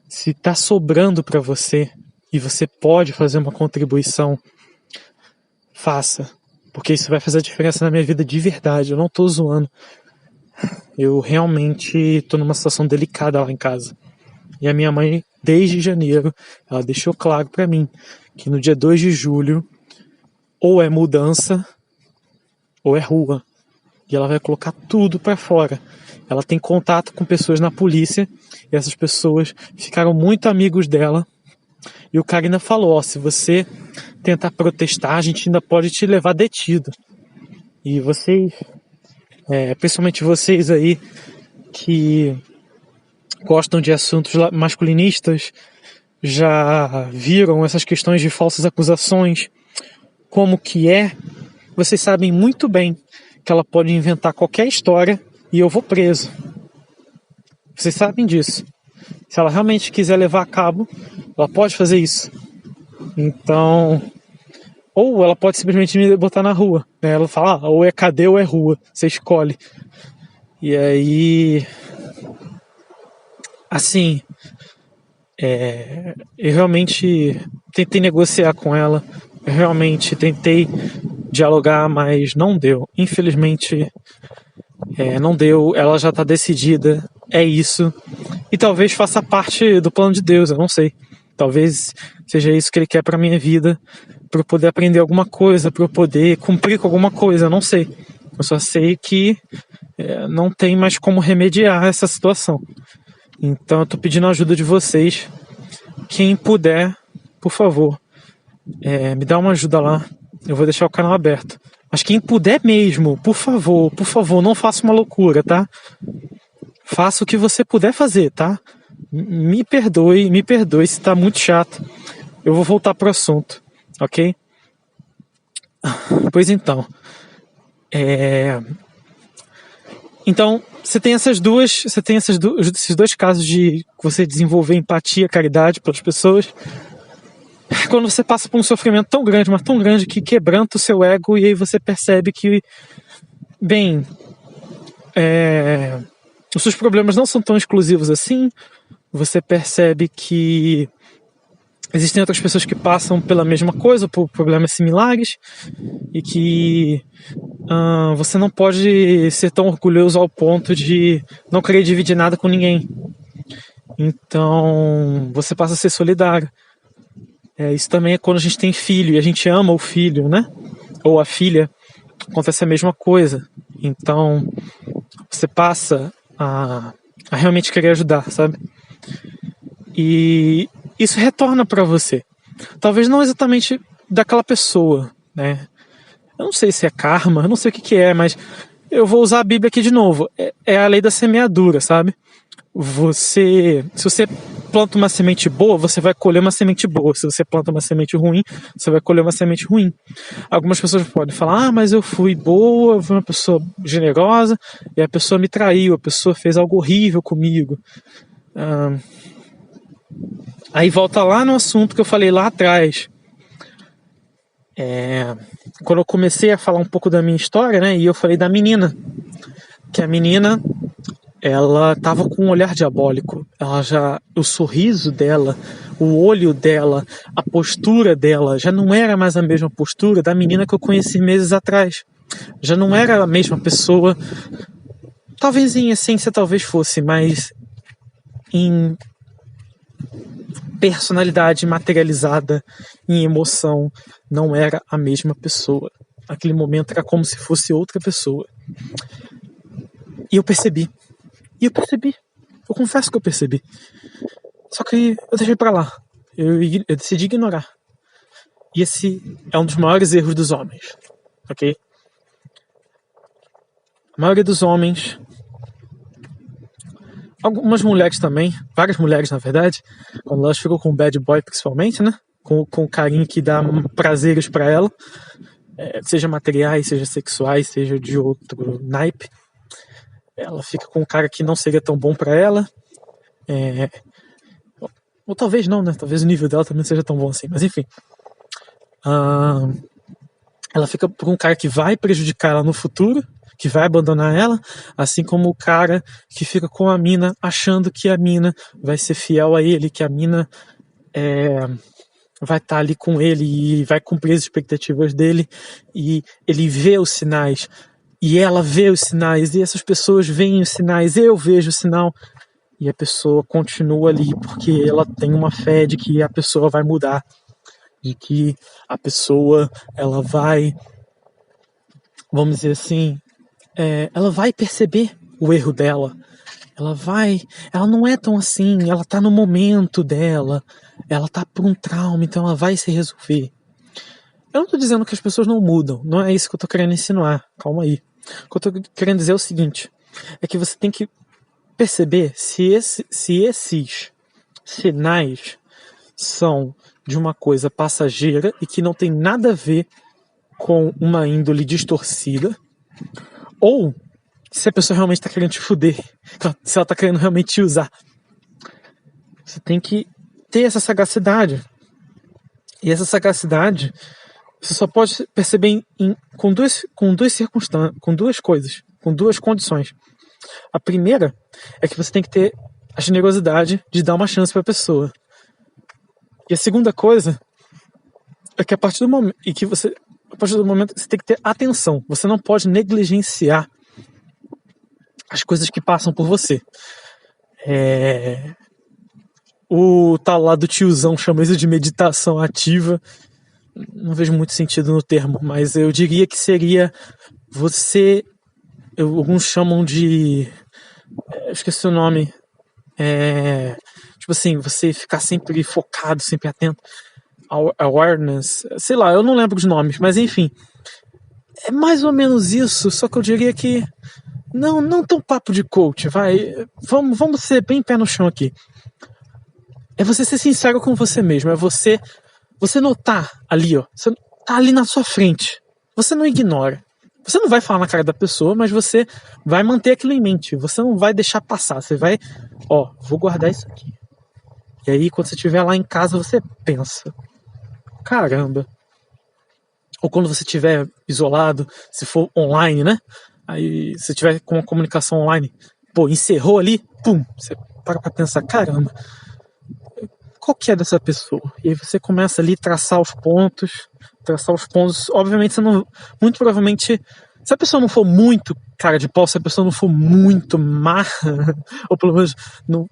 Se tá sobrando para você e você pode fazer uma contribuição, faça, porque isso vai fazer a diferença na minha vida de verdade. Eu não tô zoando. Eu realmente tô numa situação delicada lá em casa. E a minha mãe, desde janeiro, ela deixou claro para mim que no dia 2 de julho ou é mudança ou é rua. E ela vai colocar tudo para fora. Ela tem contato com pessoas na polícia e essas pessoas ficaram muito amigos dela. E o cara ainda falou, se você tentar protestar, a gente ainda pode te levar detido. E vocês, principalmente vocês aí que gostam de assuntos masculinistas, já viram essas questões de falsas acusações, como que vocês sabem muito bem que ela pode inventar qualquer história e eu vou preso. Vocês sabem disso. Se ela realmente quiser levar a cabo, ela pode fazer isso. Então, ou ela pode simplesmente me botar na rua, né? Ela fala, ou é cadeia ou é rua, você escolhe. E aí, assim, eu realmente tentei negociar com ela, eu realmente tentei dialogar, mas não deu. Infelizmente, não deu, ela já tá decidida, é isso. E talvez faça parte do plano de Deus, eu não sei. Talvez seja isso que ele quer pra minha vida, pra eu poder aprender alguma coisa, pra eu poder cumprir com alguma coisa, eu não sei. Eu só sei que não tem mais como remediar essa situação. Então eu tô pedindo a ajuda de vocês. Quem puder, por favor, me dá uma ajuda lá. Eu vou deixar o canal aberto. Mas quem puder mesmo, por favor, não faça uma loucura, tá? Faça o que você puder fazer, tá? Me perdoe se tá muito chato. Eu vou voltar pro assunto, ok? Pois então. Então, você tem esses dois casos de você desenvolver empatia, caridade pelas pessoas. Quando você passa por um sofrimento tão grande, mas tão grande que quebranta o seu ego, e aí você percebe que, os seus problemas não são tão exclusivos assim. Você percebe que existem outras pessoas que passam pela mesma coisa, por problemas similares, e que você não pode ser tão orgulhoso ao ponto de não querer dividir nada com ninguém. Então, você passa a ser solidário. Isso também é quando a gente tem filho e a gente ama o filho, né? Ou a filha, acontece a mesma coisa. Então, você passa a realmente querer ajudar, sabe? E isso retorna para você. Talvez não exatamente daquela pessoa, né? Eu não sei se é karma, eu não sei o que é, mas eu vou usar a Bíblia aqui de novo. É a lei da semeadura, sabe? Se você planta uma semente boa, você vai colher uma semente boa. Se você planta uma semente ruim, você vai colher uma semente ruim. Algumas pessoas podem falar, mas eu fui boa, eu fui uma pessoa generosa, e a pessoa me traiu, a pessoa fez algo horrível comigo. Aí volta lá no assunto que eu falei lá atrás. Quando eu comecei a falar um pouco da minha história, né, e eu falei da menina, que a menina, ela tava com um olhar diabólico. O sorriso dela, o olho dela, a postura dela, já não era mais a mesma postura da menina que eu conheci meses atrás. Já não era a mesma pessoa. Talvez em essência, talvez fosse, mas em personalidade materializada, em emoção, não era a mesma pessoa. Aquele momento era como se fosse outra pessoa. E eu percebi. Eu confesso que eu percebi. Só que eu deixei pra lá. Eu decidi ignorar. E esse é um dos maiores erros dos homens. Ok? A maioria dos homens, algumas mulheres também, várias mulheres na verdade, quando elas ficam com o bad boy principalmente, né? Com o carinho que dá prazeres pra ela, seja materiais, seja sexuais, seja de outro naipe, ela fica com um cara que não seria tão bom pra ela, ou talvez não, né? Talvez o nível dela também não seja tão bom assim, mas enfim. Ela fica por um cara que vai prejudicar ela no futuro, que vai abandonar ela, assim como o cara que fica com a mina achando que a mina vai ser fiel a ele, que a mina vai estar ali com ele e vai cumprir as expectativas dele, e ele vê os sinais, e ela vê os sinais, e essas pessoas veem os sinais, eu vejo o sinal, e a pessoa continua ali porque ela tem uma fé de que a pessoa vai mudar, de que a pessoa, ela vai, vamos dizer assim, ela vai perceber o erro dela. Ela não é tão assim, ela tá no momento dela, ela tá por um trauma, então ela vai se resolver. Eu não tô dizendo que as pessoas não mudam, não é isso que eu tô querendo insinuar, calma aí. O que eu tô querendo dizer é o seguinte, é que você tem que perceber se esses sinais são de uma coisa passageira e que não tem nada a ver com uma índole distorcida, ou se a pessoa realmente está querendo te fuder, se ela está querendo realmente te usar. Você tem que ter essa sagacidade. E essa sagacidade você só pode perceber com duas circunstâncias, com duas coisas, com duas condições. A primeira é que você tem que ter a generosidade de dar uma chance para a pessoa. E a segunda coisa é que a partir do momento você tem que ter atenção. Você não pode negligenciar as coisas que passam por você. O tal lá do tiozão chama isso de meditação ativa. Não vejo muito sentido no termo, mas eu diria que seria você... alguns chamam de... eu esqueci o nome. Tipo assim, você ficar sempre focado, sempre atento. Awareness, sei lá, eu não lembro os nomes, mas enfim. É mais ou menos isso, só que eu diria que não tão papo de coach, vai. Vamos ser bem pé no chão aqui. É você ser sincero com você mesmo, é você notar ali, ó, você tá ali na sua frente. Você não ignora. Você não vai falar na cara da pessoa, mas você vai manter aquilo em mente. Você não vai deixar passar, você vai, vou guardar isso aqui. E aí, quando você estiver lá em casa, você pensa, caramba. Ou quando você estiver isolado, se for online, né? Aí, se tiver com uma comunicação online, encerrou ali, pum, você para pra pensar, caramba, qual que é dessa pessoa? E aí você começa ali a traçar os pontos. Obviamente você não. Muito provavelmente. Se a pessoa não for muito cara de pau, se a pessoa não for muito má, ou pelo menos não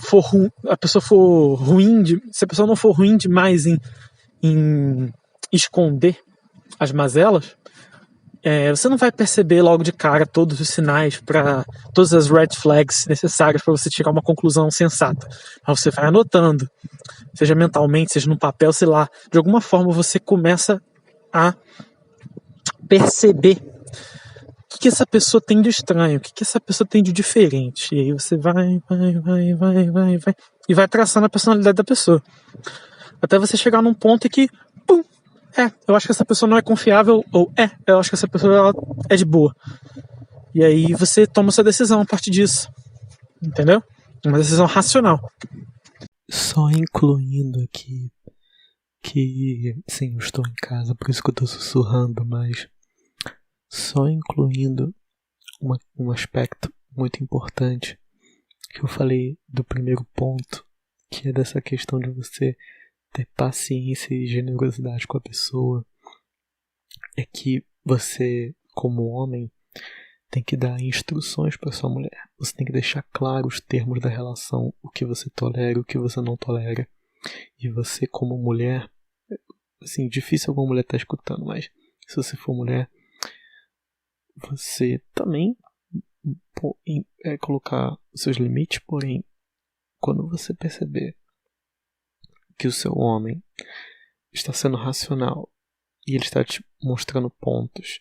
for a pessoa for ruim, se a pessoa não for ruim demais em esconder as mazelas, você não vai perceber logo de cara todos os sinais, todas as red flags necessárias para você tirar uma conclusão sensata. Mas você vai anotando, seja mentalmente, seja no papel, sei lá. De alguma forma você começa a perceber o que essa pessoa tem de estranho, o que essa pessoa tem de diferente. E aí você vai e vai traçando a personalidade da pessoa. Até você chegar num ponto em que, pum, eu acho que essa pessoa não é confiável, ou eu acho que essa pessoa ela é de boa. E aí você toma sua decisão a partir disso. Entendeu? Uma decisão racional. Só incluindo aqui que, sim, eu estou em casa, por isso que eu estou sussurrando, mas só incluindo um aspecto muito importante que eu falei do primeiro ponto, que é dessa questão de você ter paciência e generosidade com a pessoa, é que você, como homem, tem que dar instruções para sua mulher. Você tem que deixar claro os termos da relação, o que você tolera, o que você não tolera. E você, como mulher, assim, difícil alguma mulher estar escutando, mas se você for mulher, você também colocar os seus limites, porém, quando você perceber que o seu homem está sendo racional e ele está te mostrando pontos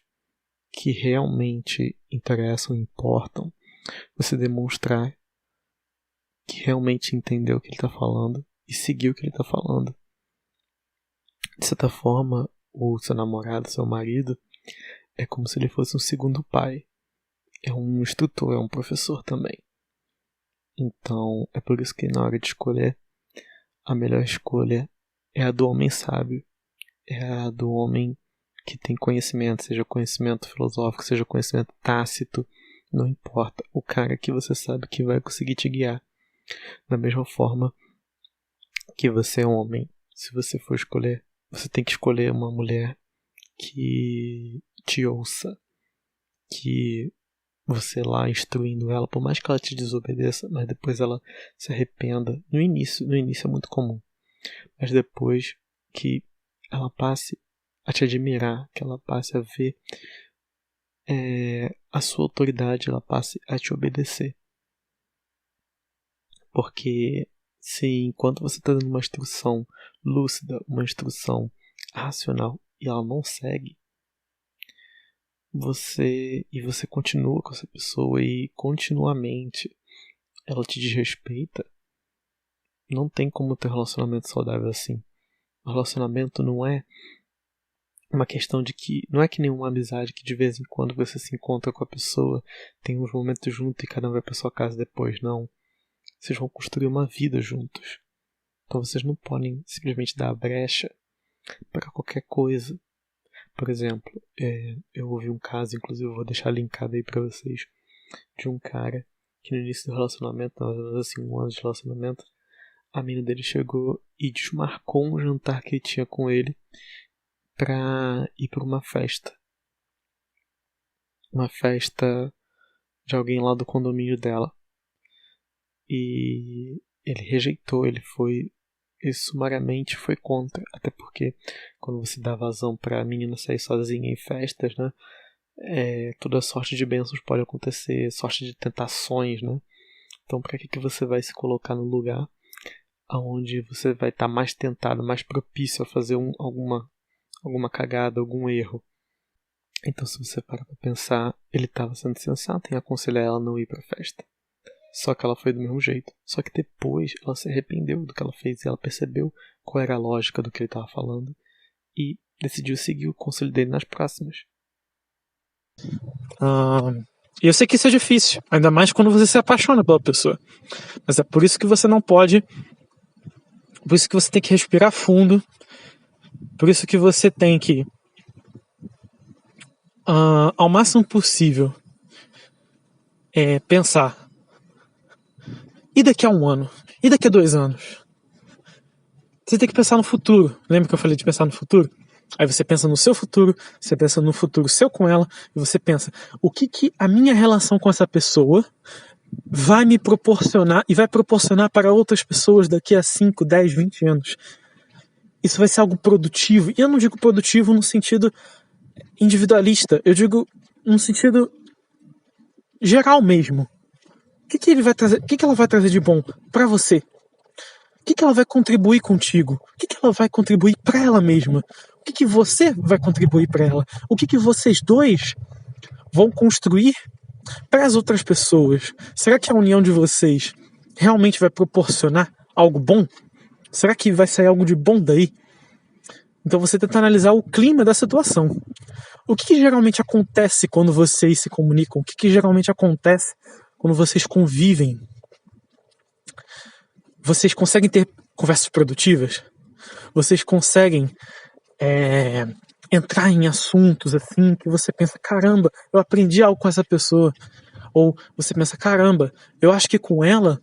que realmente interessam e importam, você demonstrar que realmente entendeu o que ele está falando e seguir o que ele está falando. De certa forma, o seu namorado, seu marido, é como se ele fosse um segundo pai. É um instrutor, é um professor também. Então, é por isso que na hora de escolher, a melhor escolha é a do homem sábio. É a do homem que tem conhecimento, seja conhecimento filosófico, seja conhecimento tácito, não importa. O cara que você sabe que vai conseguir te guiar. Da mesma forma que você é homem, se você for escolher, você tem que escolher uma mulher que te ouça, que você lá instruindo ela, por mais que ela te desobedeça, mas depois ela se arrependa. No início é muito comum, mas depois que ela passe a te admirar, que ela passe a ver a sua autoridade, ela passe a te obedecer. Porque se enquanto você está dando uma instrução lúcida, uma instrução racional, e ela não segue, você continua com essa pessoa e continuamente ela te desrespeita, não tem como ter um relacionamento saudável assim. O relacionamento não é uma questão de que não é que nem uma amizade que de vez em quando você se encontra com a pessoa, tem uns momentos juntos e cada um vai para sua casa depois. Não, vocês vão construir uma vida juntos, então vocês não podem simplesmente dar a brecha para qualquer coisa. Por exemplo, eu ouvi um caso, inclusive eu vou deixar linkado aí pra vocês, de um cara que no início do relacionamento, mais ou menos assim, 1 ano de relacionamento, a menina dele chegou e desmarcou um jantar que ele tinha com ele pra ir pra uma festa. Uma festa de alguém lá do condomínio dela. E ele rejeitou, ele sumariamente foi contra, até porque quando você dá vazão pra menina sair sozinha em festas, né, toda sorte de bênçãos pode acontecer, sorte de tentações, né, então pra que você vai se colocar no lugar onde você vai estar mais tentado, mais propício a fazer alguma cagada, algum erro? Então se você parar pra pensar, ele estava sendo sensato em aconselhar ela a não ir pra festa. Só que ela foi do mesmo jeito. Só que depois ela se arrependeu do que ela fez e ela percebeu qual era a lógica do que ele estava falando e decidiu seguir o conselho dele nas próximas. E eu sei que isso é difícil, ainda mais quando você se apaixona pela pessoa. Mas é por isso que você não pode. Por isso que você tem que respirar fundo. Por isso que você tem que, ao máximo possível, pensar. E daqui a 1 ano? E daqui a 2 anos? Você tem que pensar no futuro. Lembra que eu falei de pensar no futuro? Aí você pensa no seu futuro, você pensa no futuro seu com ela, e você pensa, o que a minha relação com essa pessoa vai me proporcionar e vai proporcionar para outras pessoas daqui a 5, 10, 20 anos. Isso vai ser algo produtivo. E eu não digo produtivo no sentido individualista, eu digo no sentido geral mesmo. O que ele vai trazer? O que ela vai trazer de bom para você? O que ela vai contribuir contigo? O que ela vai contribuir para ela mesma? O que você vai contribuir para ela? O que vocês dois vão construir para as outras pessoas? Será que a união de vocês realmente vai proporcionar algo bom? Será que vai sair algo de bom daí? Então você tenta analisar o clima da situação. O que geralmente acontece quando vocês se comunicam? O que geralmente acontece quando vocês convivem? Vocês conseguem ter conversas produtivas? Vocês conseguem entrar em assuntos assim que você pensa, caramba, eu aprendi algo com essa pessoa. Ou você pensa, caramba, eu acho que com ela,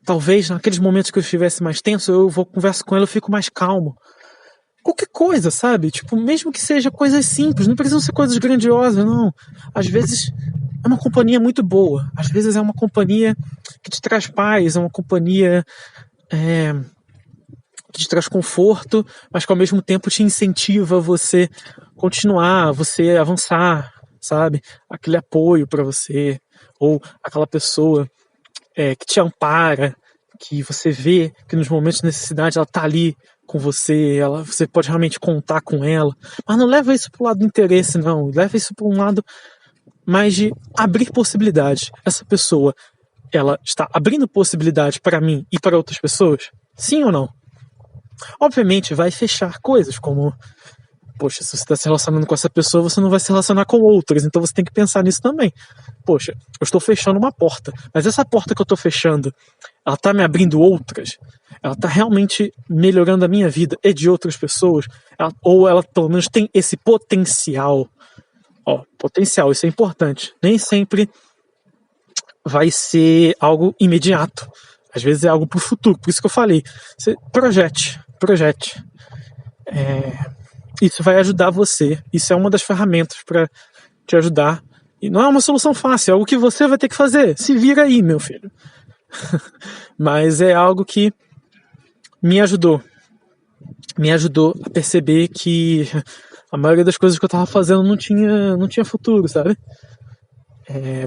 talvez naqueles momentos que eu estivesse mais tenso, eu vou conversar com ela, eu fico mais calmo. Qualquer coisa, sabe? Tipo, mesmo que seja coisas simples, não precisam ser coisas grandiosas, não. Às vezes é uma companhia muito boa. Às vezes é uma companhia que te traz paz, é uma companhia que te traz conforto, mas que ao mesmo tempo te incentiva a você continuar, você avançar, sabe? Aquele apoio para você, ou aquela pessoa que te ampara, que você vê que nos momentos de necessidade ela tá ali com você, você pode realmente contar com ela, mas não leva isso pro lado do interesse, não, leva isso para um lado mais de abrir possibilidades. Essa pessoa, ela está abrindo possibilidade para mim e para outras pessoas? Sim ou não? Obviamente vai fechar coisas como, poxa, se você está se relacionando com essa pessoa, você não vai se relacionar com outras, então você tem que pensar nisso também. Poxa, eu estou fechando uma porta, mas essa porta que eu estou fechando, ela está me abrindo outras? Ela está realmente melhorando a minha vida e de outras pessoas? Ou ela pelo menos tem esse potencial? Potencial, isso é importante. Nem sempre vai ser algo imediato. Às vezes é algo para o futuro. Por isso que eu falei, você projete. Isso vai ajudar você. Isso é uma das ferramentas para te ajudar. E não é uma solução fácil, é algo que você vai ter que fazer. Se vira aí, meu filho. Mas é algo que me ajudou a perceber que a maioria das coisas que eu estava fazendo não tinha futuro, sabe?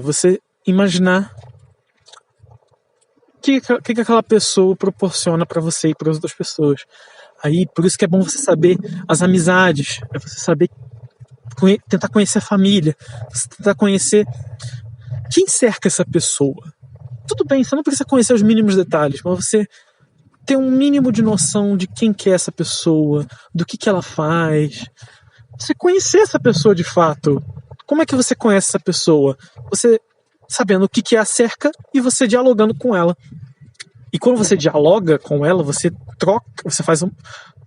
Você imaginar o que aquela pessoa proporciona para você e para as outras pessoas. Aí, por isso que é bom você saber as amizades, é você saber tentar conhecer a família, você tentar conhecer quem cerca essa pessoa. Tudo bem, você não precisa conhecer os mínimos detalhes, mas você ter um mínimo de noção de quem que é essa pessoa, do que ela faz. Você conhecer essa pessoa de fato. Como é que você conhece essa pessoa? Você sabendo o que a cerca e você dialogando com ela. E quando você dialoga com ela, você faz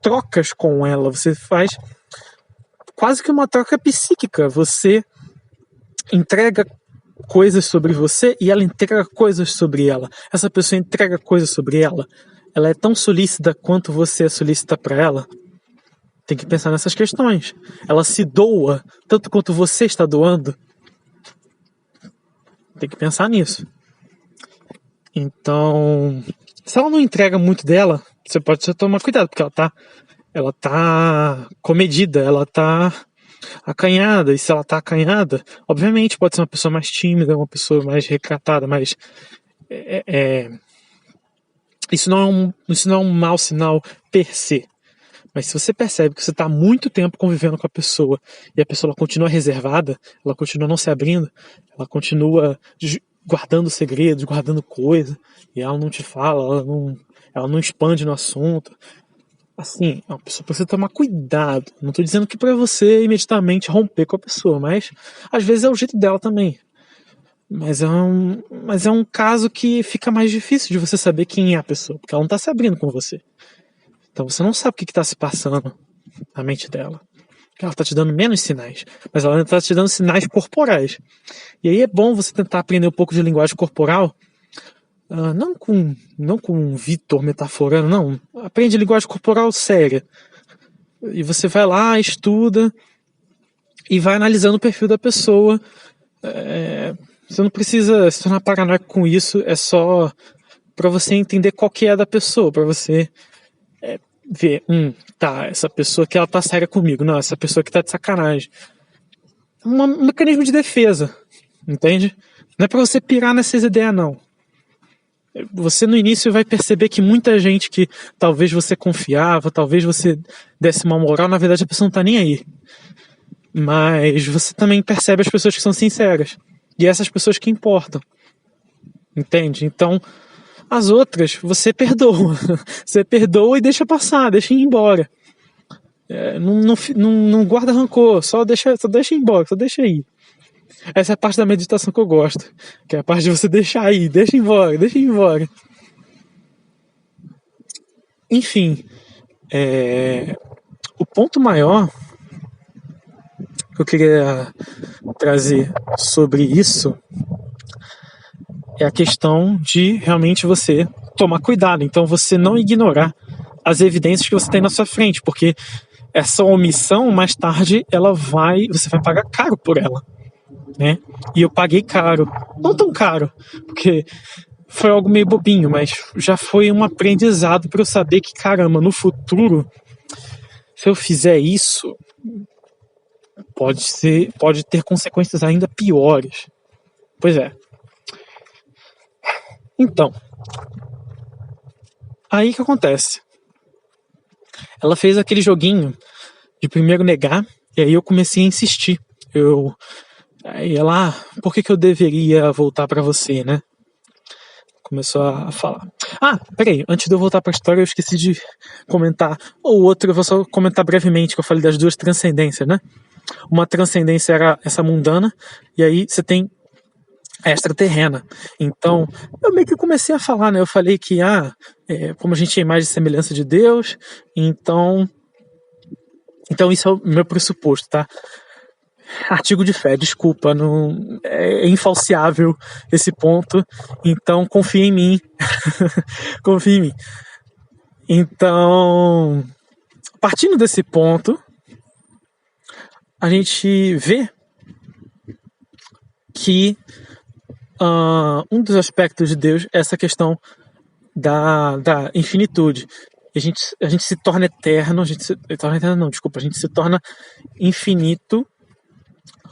trocas com ela, você faz quase que uma troca psíquica. Você entrega coisas sobre você e ela entrega coisas sobre ela. Essa pessoa entrega coisas sobre ela. Ela é tão solícita quanto você é solícita para ela. Tem que pensar nessas questões. Ela se doa tanto quanto você está doando. Tem que pensar nisso. Então, se ela não entrega muito dela, você pode tomar cuidado, porque ela tá comedida, ela tá acanhada, e se ela tá acanhada, obviamente pode ser uma pessoa mais tímida, uma pessoa mais recatada, mas isso não é um mau sinal per se. Mas se você percebe que você está há muito tempo convivendo com a pessoa e a pessoa continua reservada, ela continua não se abrindo, ela continua guardando segredos, guardando coisa, e ela não te fala, ela não expande no assunto, assim, a pessoa precisa tomar cuidado. Não estou dizendo que para você imediatamente romper com a pessoa, mas às vezes é o jeito dela também. Mas é um caso que fica mais difícil de você saber quem é a pessoa, porque ela não está se abrindo com você. Então você não sabe o que está se passando na mente dela. Ela está te dando menos sinais, mas ela está te dando sinais corporais. E aí é bom você tentar aprender um pouco de linguagem corporal não com Vitor metaforando, não. Aprende linguagem corporal séria. E você vai lá, estuda e vai analisando o perfil da pessoa. Você não precisa se tornar paranoico com isso, é só para você entender qual que é da pessoa, para você ver, tá, essa pessoa que ela tá séria comigo, não, essa pessoa que tá de sacanagem. Um mecanismo de defesa, entende? Não é para você pirar nessas ideias, não. Você no início vai perceber que muita gente que talvez você confiava, talvez você desse uma moral, na verdade a pessoa não tá nem aí. Mas você também percebe as pessoas que são sinceras. E essas pessoas que importam. Entende? Então, as outras, você perdoa. Você perdoa e deixa passar, deixa ir embora. Não guarda rancor, só deixa ir embora, só deixa ir. Essa é a parte da meditação que eu gosto. Que é a parte de você deixar ir, deixa ir embora. Enfim, o ponto maior que eu queria trazer sobre isso é a questão de realmente você tomar cuidado. Então você não ignorar as evidências que você tem na sua frente, porque essa omissão, mais tarde, você vai pagar caro por ela, né? E eu paguei caro. Não tão caro, porque foi algo meio bobinho, mas já foi um aprendizado para eu saber que, caramba, no futuro, se eu fizer isso, pode ter consequências ainda piores. Pois é. Então, aí que acontece? Ela fez aquele joguinho de primeiro negar, e aí eu comecei a insistir. Aí ela, por que eu deveria voltar pra você, né? Começou a falar. Peraí, antes de eu voltar pra história, eu esqueci de comentar. Ou outro, eu vou só comentar brevemente, que eu falei das duas transcendências, né? Uma transcendência era essa mundana, e aí você tem a extraterrena. Então, eu meio que comecei a falar, né? Eu falei que, como a gente é imagem e semelhança de Deus, então isso é o meu pressuposto, tá? Artigo de fé, desculpa, não é infalciável esse ponto, então confia em mim. Confia em mim. Então, partindo desse ponto, a gente vê que um dos aspectos de Deus é essa questão da infinitude. A gente se torna eterno, a gente se torna infinito,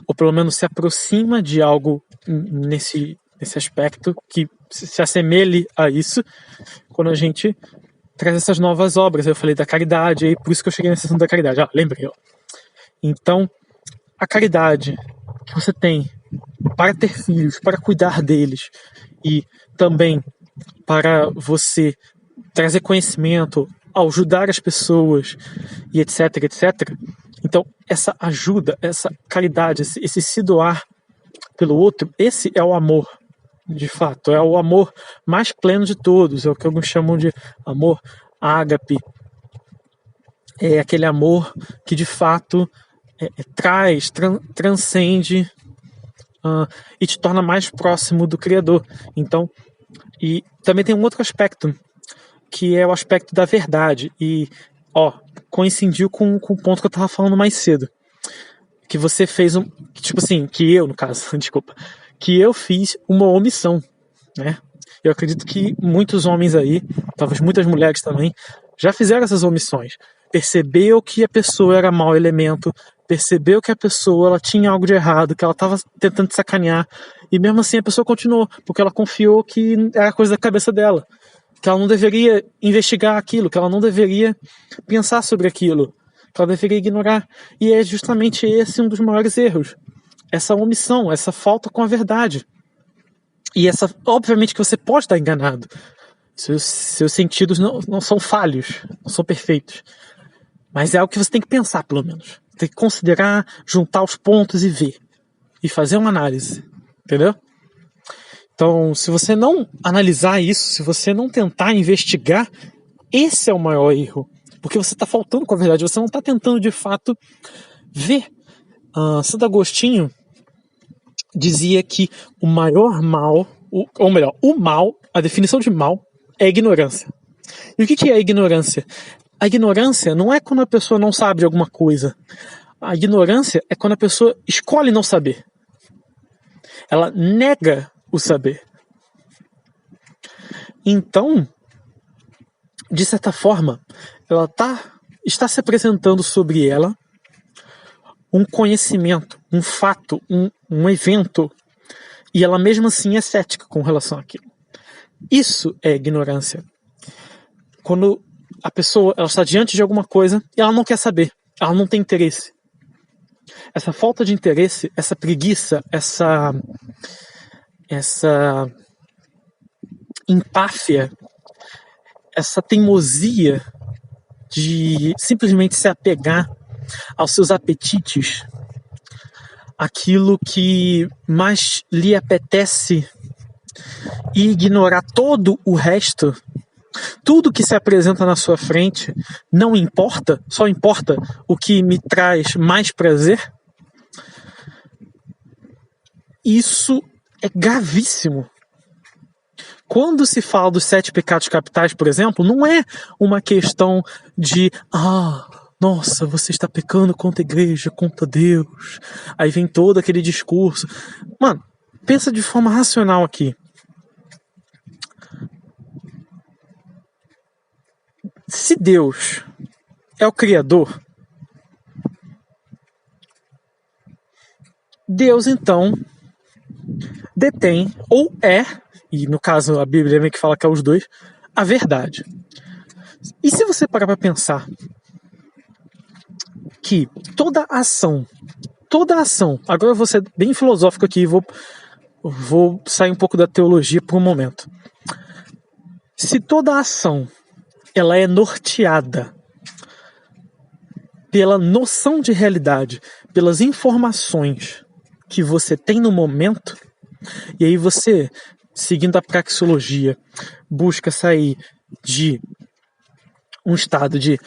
ou pelo menos se aproxima de algo nesse aspecto que se assemelhe a isso, quando a gente traz essas novas obras. Eu falei da caridade, e por isso que eu cheguei nessa questão da caridade. Lembrei. Então, a caridade que você tem para ter filhos, para cuidar deles, e também para você trazer conhecimento, ajudar as pessoas, e etc, etc. Então, essa ajuda, essa caridade, esse se doar pelo outro, esse é o amor, de fato. É o amor mais pleno de todos. É o que alguns chamam de amor ágape. É aquele amor que, de fato, transcende e te torna mais próximo do Criador. Então, e também tem um outro aspecto, que é o aspecto da verdade. E, coincidiu com o ponto que eu estava falando mais cedo. Que você fez que eu, no caso, desculpa, que eu fiz uma omissão, né? Eu acredito que muitos homens aí, talvez muitas mulheres também, já fizeram essas omissões. Percebeu que a pessoa era mau elemento, percebeu que a pessoa ela tinha algo de errado, que ela estava tentando te sacanear, e mesmo assim a pessoa continuou, porque ela confiou que era coisa da cabeça dela, que ela não deveria investigar aquilo, que ela não deveria pensar sobre aquilo, que ela deveria ignorar. E é justamente esse um dos maiores erros. Essa omissão, essa falta com a verdade. E obviamente que você pode estar enganado. Seus sentidos não são falhos, não são perfeitos. Mas é algo que você tem que pensar, pelo menos. Tem que considerar, juntar os pontos e ver. E fazer uma análise. Entendeu? Então, se você não analisar isso, se você não tentar investigar, esse é o maior erro. Porque você está faltando com a verdade, você não está tentando de fato ver. Santo Agostinho dizia que o maior mal ou melhor, o mal, a definição de mal é ignorância. E o que é a ignorância? A ignorância não é quando a pessoa não sabe de alguma coisa. A ignorância é quando a pessoa escolhe não saber. Ela nega o saber. Então, de certa forma, ela está se apresentando sobre ela um conhecimento, um fato, um evento, e ela mesmo assim é cética com relação àquilo. Isso é ignorância. Quando a pessoa ela está diante de alguma coisa e ela não quer saber, ela não tem interesse. Essa falta de interesse, essa preguiça, essa empáfia, essa teimosia de simplesmente se apegar aos seus apetites, aquilo que mais lhe apetece, e ignorar todo o resto, tudo que se apresenta na sua frente não importa, só importa o que me traz mais prazer. Isso é gravíssimo. Quando se fala dos 7 pecados capitais, por exemplo, não é uma questão de nossa, você está pecando contra a igreja, contra Deus. Aí vem todo aquele discurso. Mano, pensa de forma racional aqui. Se Deus é o Criador, Deus então detém, ou é, e no caso a Bíblia meio que fala que é os dois, a verdade. E se você parar para pensar que toda ação, agora eu vou ser bem filosófico aqui e vou sair um pouco da teologia por um momento. Se toda ação ela é norteada pela noção de realidade, pelas informações que você tem no momento, e aí você, seguindo a praxeologia, busca sair de um estado de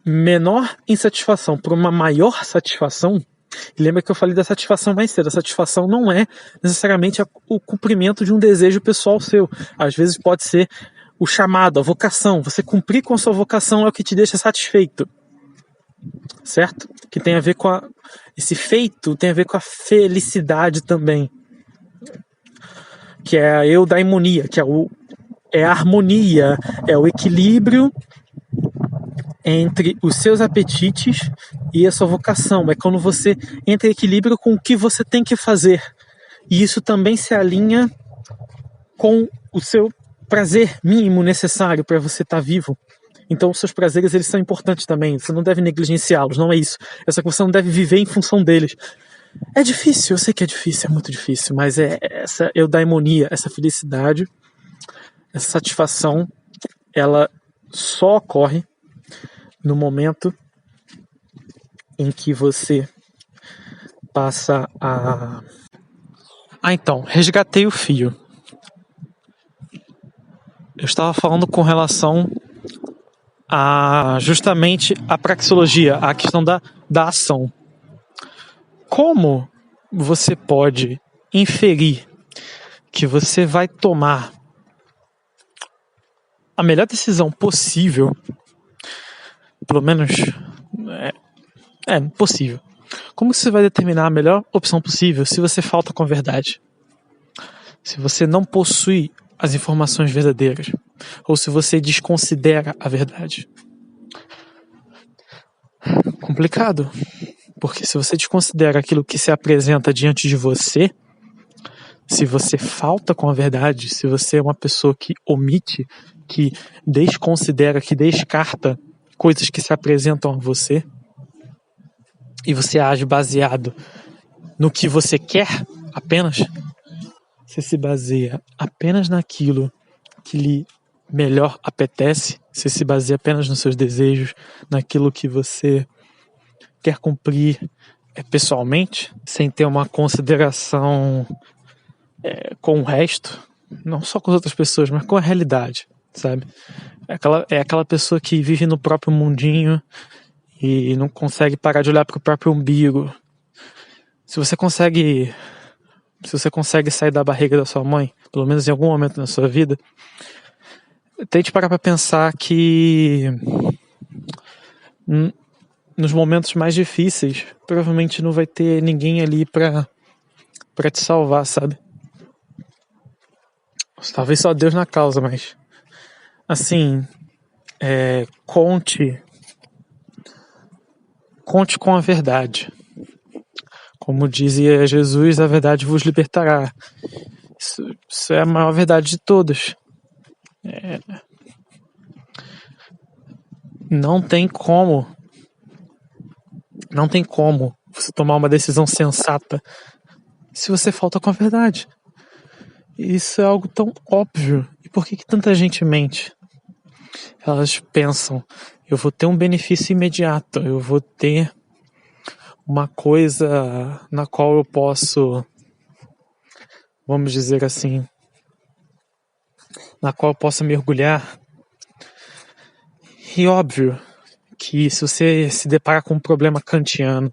menor insatisfação para uma maior satisfação. E lembra que eu falei da satisfação mais cedo. A satisfação não é necessariamente o cumprimento de um desejo pessoal seu. Às vezes pode ser o chamado, a vocação. Você cumprir com a sua vocação é o que te deixa satisfeito. Certo? Que tem a ver com esse feito, tem a ver com a felicidade também. Que é a eudaimonia, que é a harmonia, é o equilíbrio entre os seus apetites e a sua vocação. É quando você entra em equilíbrio com o que você tem que fazer. E isso também se alinha com o seu prazer mínimo necessário para você estar vivo. Então os seus prazeres eles são importantes também. Você não deve negligenciá-los, não é isso. Essa você não deve viver em função deles. É difícil, eu sei que é difícil, é muito difícil, mas é essa eudaimonia, essa felicidade, essa satisfação, ela só ocorre no momento em que você passa a... então, resgatei o fio. Eu estava falando com relação a justamente a praxeologia, a questão da ação. Como você pode inferir que você vai tomar a melhor decisão possível, pelo menos é possível. Como você vai determinar a melhor opção possível se você falta com a verdade? Se você não possui as informações verdadeiras, ou se você desconsidera a verdade? Complicado, porque se você desconsidera aquilo que se apresenta diante de você, se você falta com a verdade, se você é uma pessoa que omite, que desconsidera, que descarta coisas que se apresentam a você, e você age baseado no que você quer apenas, você se baseia apenas naquilo que lhe melhor apetece, você se baseia apenas nos seus desejos, naquilo que você quer cumprir pessoalmente, sem ter uma consideração com o resto, não só com as outras pessoas, mas com a realidade, sabe? É aquela pessoa que vive no próprio mundinho e não consegue parar de olhar para o próprio umbigo. Se você consegue se você consegue sair da barriga da sua mãe, pelo menos em algum momento na sua vida, tente parar para pensar que nos momentos mais difíceis, provavelmente não vai ter ninguém ali para te salvar, sabe? Talvez só Deus na causa, mas assim, conte com a verdade. Como dizia Jesus, a verdade vos libertará. Isso é a maior verdade de todas. Não tem como você tomar uma decisão sensata se você falta com a verdade. Isso é algo tão óbvio. E por que tanta gente mente? Elas pensam, eu vou ter um benefício imediato, eu vou ter uma coisa na qual eu posso, vamos dizer assim, na qual eu possa mergulhar. E óbvio que se você se depara com um problema kantiano,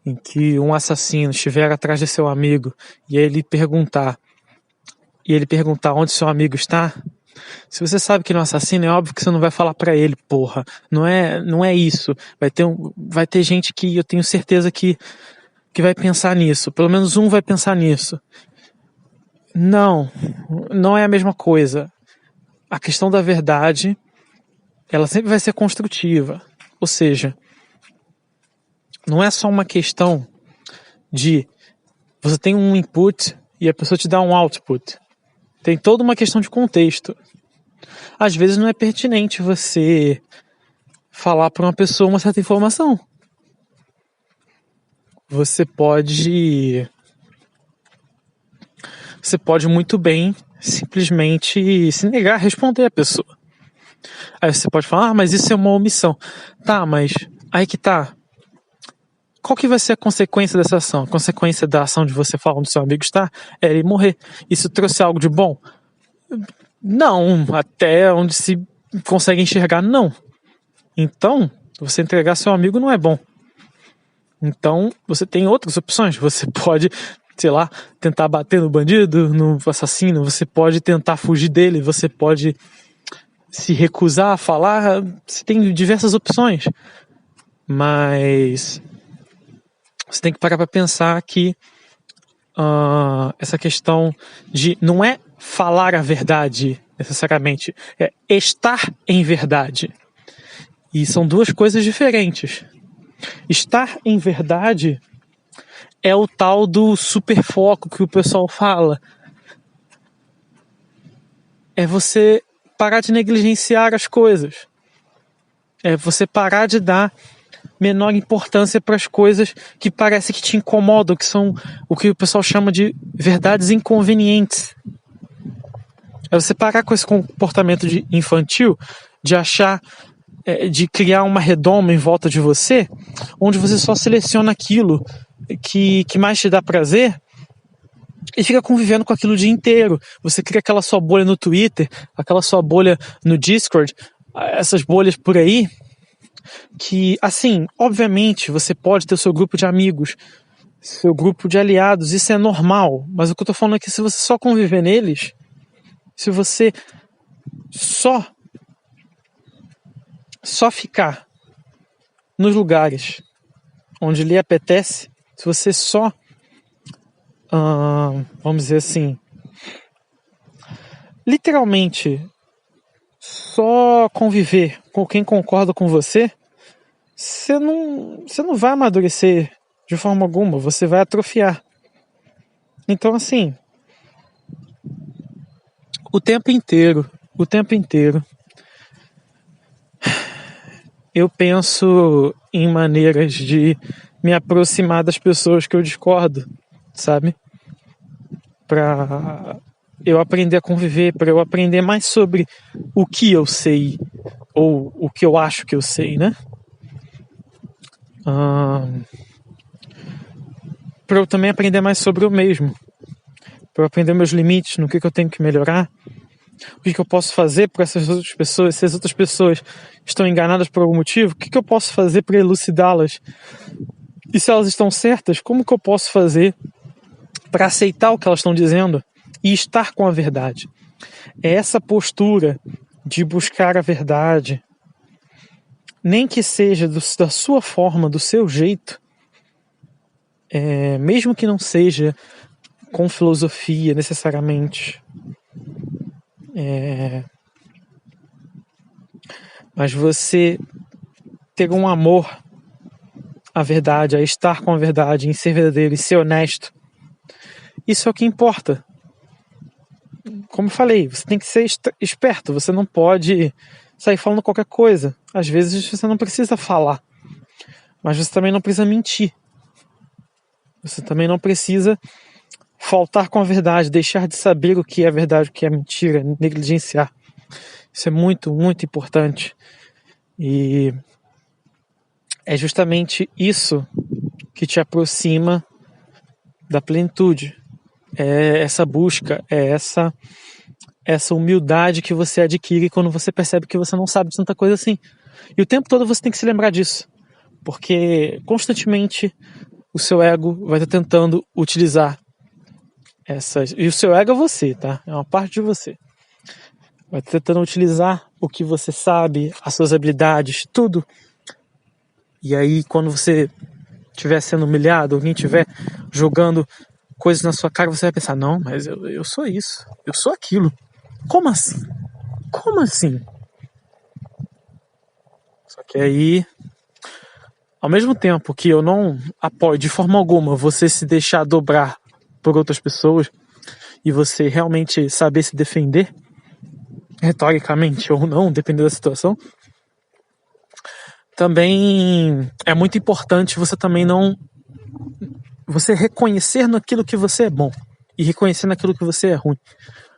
em que um assassino estiver atrás de seu amigo e ele perguntar onde seu amigo está, se você sabe que ele é um assassino, é óbvio que você não vai falar pra ele, porra. Não é isso. Vai ter gente que eu tenho certeza que vai pensar nisso. Pelo menos um vai pensar nisso. Não é a mesma coisa. A questão da verdade, ela sempre vai ser construtiva. Ou seja, não é só uma questão de você tem um input e a pessoa te dá um output. Tem toda uma questão de contexto. Às vezes não é pertinente você falar para uma pessoa uma certa informação. Você pode muito bem simplesmente se negar a responder a pessoa. Aí você pode falar, mas isso é uma omissão. Tá, mas aí que tá. Qual que vai ser a consequência dessa ação? A consequência da ação de você falar onde seu amigo está é ele morrer. Isso trouxe algo de bom? Não, até onde se consegue enxergar, não. Então, você entregar seu amigo não é bom. Então, você tem outras opções. Você pode, sei lá, tentar bater no bandido, no assassino. Você pode tentar fugir dele. Você pode se recusar a falar. Você tem diversas opções. Mas você tem que parar para pensar que essa questão de não é falar a verdade necessariamente, é estar em verdade. E são duas coisas diferentes. Estar em verdade é o tal do superfoco que o pessoal fala. É você parar de negligenciar as coisas. É você parar de dar menor importância para as coisas que parece que te incomodam, que são o que o pessoal chama de verdades inconvenientes. É você parar com esse comportamento infantil de achar, de criar uma redoma em volta de você, onde você só seleciona aquilo que mais te dá prazer e fica convivendo com aquilo o dia inteiro. Você cria aquela sua bolha no Twitter, aquela sua bolha no Discord, essas bolhas por aí, que, assim, obviamente você pode ter o seu grupo de amigos, seu grupo de aliados, isso é normal, mas o que eu tô falando é que se você só conviver neles, se você só ficar nos lugares onde lhe apetece, se você só, vamos dizer assim, literalmente só conviver com quem concorda com você, você não vai amadurecer de forma alguma, você vai atrofiar. Então, assim, o tempo inteiro, eu penso em maneiras de me aproximar das pessoas que eu discordo, sabe? Pra eu aprender a conviver, para eu aprender mais sobre o que eu sei, ou o que eu acho que eu sei, né? Para eu também aprender mais sobre eu mesmo, para eu aprender meus limites, no que eu tenho que melhorar, o que eu posso fazer para essas outras pessoas, se as outras pessoas estão enganadas por algum motivo, o que eu posso fazer para elucidá-las? E se elas estão certas, como que eu posso fazer para aceitar o que elas estão dizendo e estar com a verdade. É essa postura de buscar a verdade, nem que seja da sua forma, do seu jeito, mesmo que não seja com filosofia necessariamente, mas você ter um amor à verdade, a estar com a verdade, em ser verdadeiro e ser honesto, isso é o que importa. Como eu falei, você tem que ser esperto, você não pode sair falando qualquer coisa. Às vezes você não precisa falar, mas você também não precisa mentir. Você também não precisa faltar com a verdade, deixar de saber o que é verdade, o que é mentira, negligenciar. Isso é muito, muito importante. E é justamente isso que te aproxima da plenitude. É essa busca, é essa humildade que você adquire quando você percebe que você não sabe de tanta coisa assim. E o tempo todo você tem que se lembrar disso, porque constantemente o seu ego vai estar tentando utilizar essas... E o seu ego é você, tá? É uma parte de você. Vai estar tentando utilizar o que você sabe, as suas habilidades, tudo. E aí, quando você estiver sendo humilhado, alguém estiver jogando coisas na sua cara, você vai pensar, não, mas eu sou isso, eu sou aquilo. Como assim? Como assim? Só que aí, ao mesmo tempo que eu não apoio de forma alguma você se deixar dobrar por outras pessoas e você realmente saber se defender, retoricamente ou não, dependendo da situação, também é muito importante você também não... Você reconhecer naquilo que você é bom e reconhecer naquilo que você é ruim.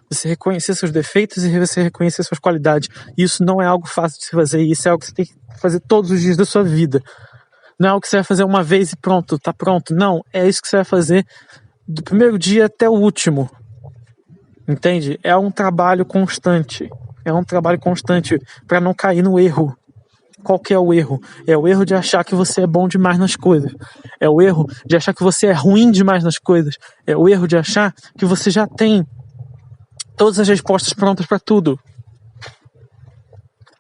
Você reconhecer seus defeitos e você reconhecer suas qualidades. Isso não é algo fácil de se fazer, isso é algo que você tem que fazer todos os dias da sua vida. Não é algo que você vai fazer uma vez e pronto, tá pronto. Não, é isso que você vai fazer do primeiro dia até o último. Entende? É um trabalho constante. É um trabalho constante para não cair no erro. Qual que é o erro? É o erro de achar que você é bom demais nas coisas. É o erro de achar que você é ruim demais nas coisas. É o erro de achar que você já tem todas as respostas prontas para tudo.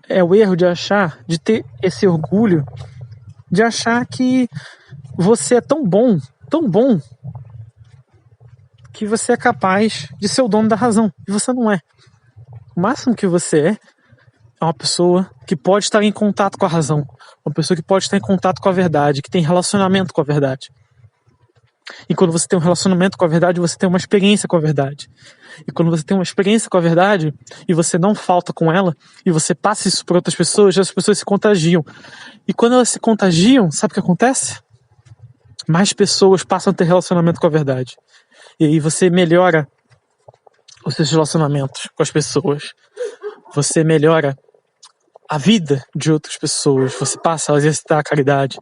É o erro de achar, de ter esse orgulho, de achar que você é tão bom, que você é capaz de ser o dono da razão. E você não é. O máximo que você é uma pessoa que pode estar em contato com a razão, uma pessoa que pode estar em contato com a verdade, que tem relacionamento com a verdade. E quando você tem um relacionamento com a verdade, você tem uma experiência com a verdade. E quando você tem uma experiência com a verdade, e você não falta com ela, e você passa isso para outras pessoas, as pessoas se contagiam. E quando elas se contagiam, sabe o que acontece? Mais pessoas passam a ter relacionamento com a verdade. E aí você melhora os seus relacionamentos com as pessoas. Você melhora a vida de outras pessoas, você passa a exercitar a caridade.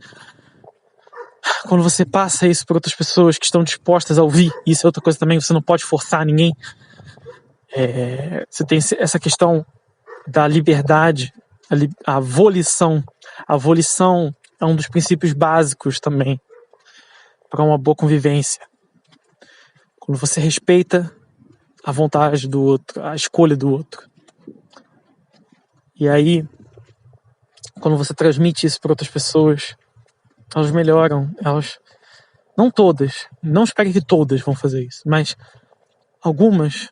Quando você passa isso para outras pessoas que estão dispostas a ouvir, isso é outra coisa também, você não pode forçar ninguém. Você tem essa questão da liberdade, a volição. A volição é um dos princípios básicos também para uma boa convivência. Quando você respeita a vontade do outro, a escolha do outro. E aí, quando você transmite isso para outras pessoas, elas melhoram, não todas, não espere que todas vão fazer isso, mas algumas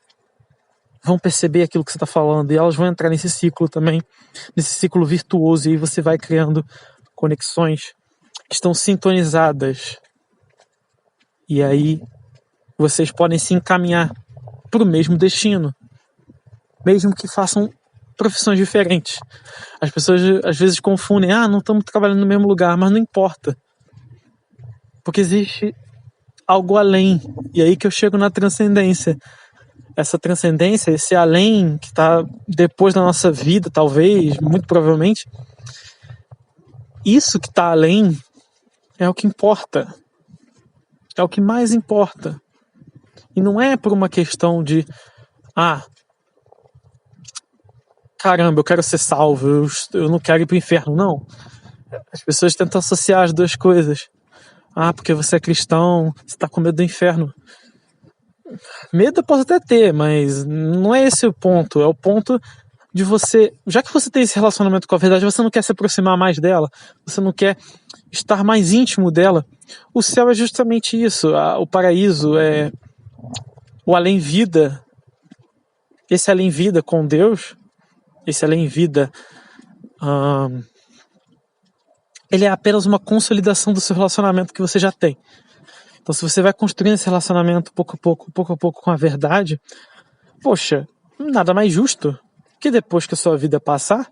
vão perceber aquilo que você está falando e elas vão entrar nesse ciclo também, nesse ciclo virtuoso, e aí você vai criando conexões que estão sintonizadas. E aí vocês podem se encaminhar para o mesmo destino, mesmo que façam profissões diferentes. As pessoas às vezes confundem, não estamos trabalhando no mesmo lugar, mas não importa, porque existe algo além. E aí que eu chego na transcendência. Essa transcendência, esse além que está depois da nossa vida, talvez, muito provavelmente, isso que está além é o que importa, é o que mais importa. E não é por uma questão de caramba, eu quero ser salvo, eu não quero ir para o inferno. Não. As pessoas tentam associar as duas coisas. Porque você é cristão, você está com medo do inferno. Medo eu posso até ter, mas não é esse o ponto. É o ponto de você... Já que você tem esse relacionamento com a verdade, você não quer se aproximar mais dela, você não quer estar mais íntimo dela. O céu é justamente isso. O paraíso é o além-vida. Esse além-vida com Deus, esse além-vida, ele é apenas uma consolidação do seu relacionamento que você já tem. Então, se você vai construindo esse relacionamento pouco a pouco com a verdade, poxa, nada mais justo que depois que a sua vida passar,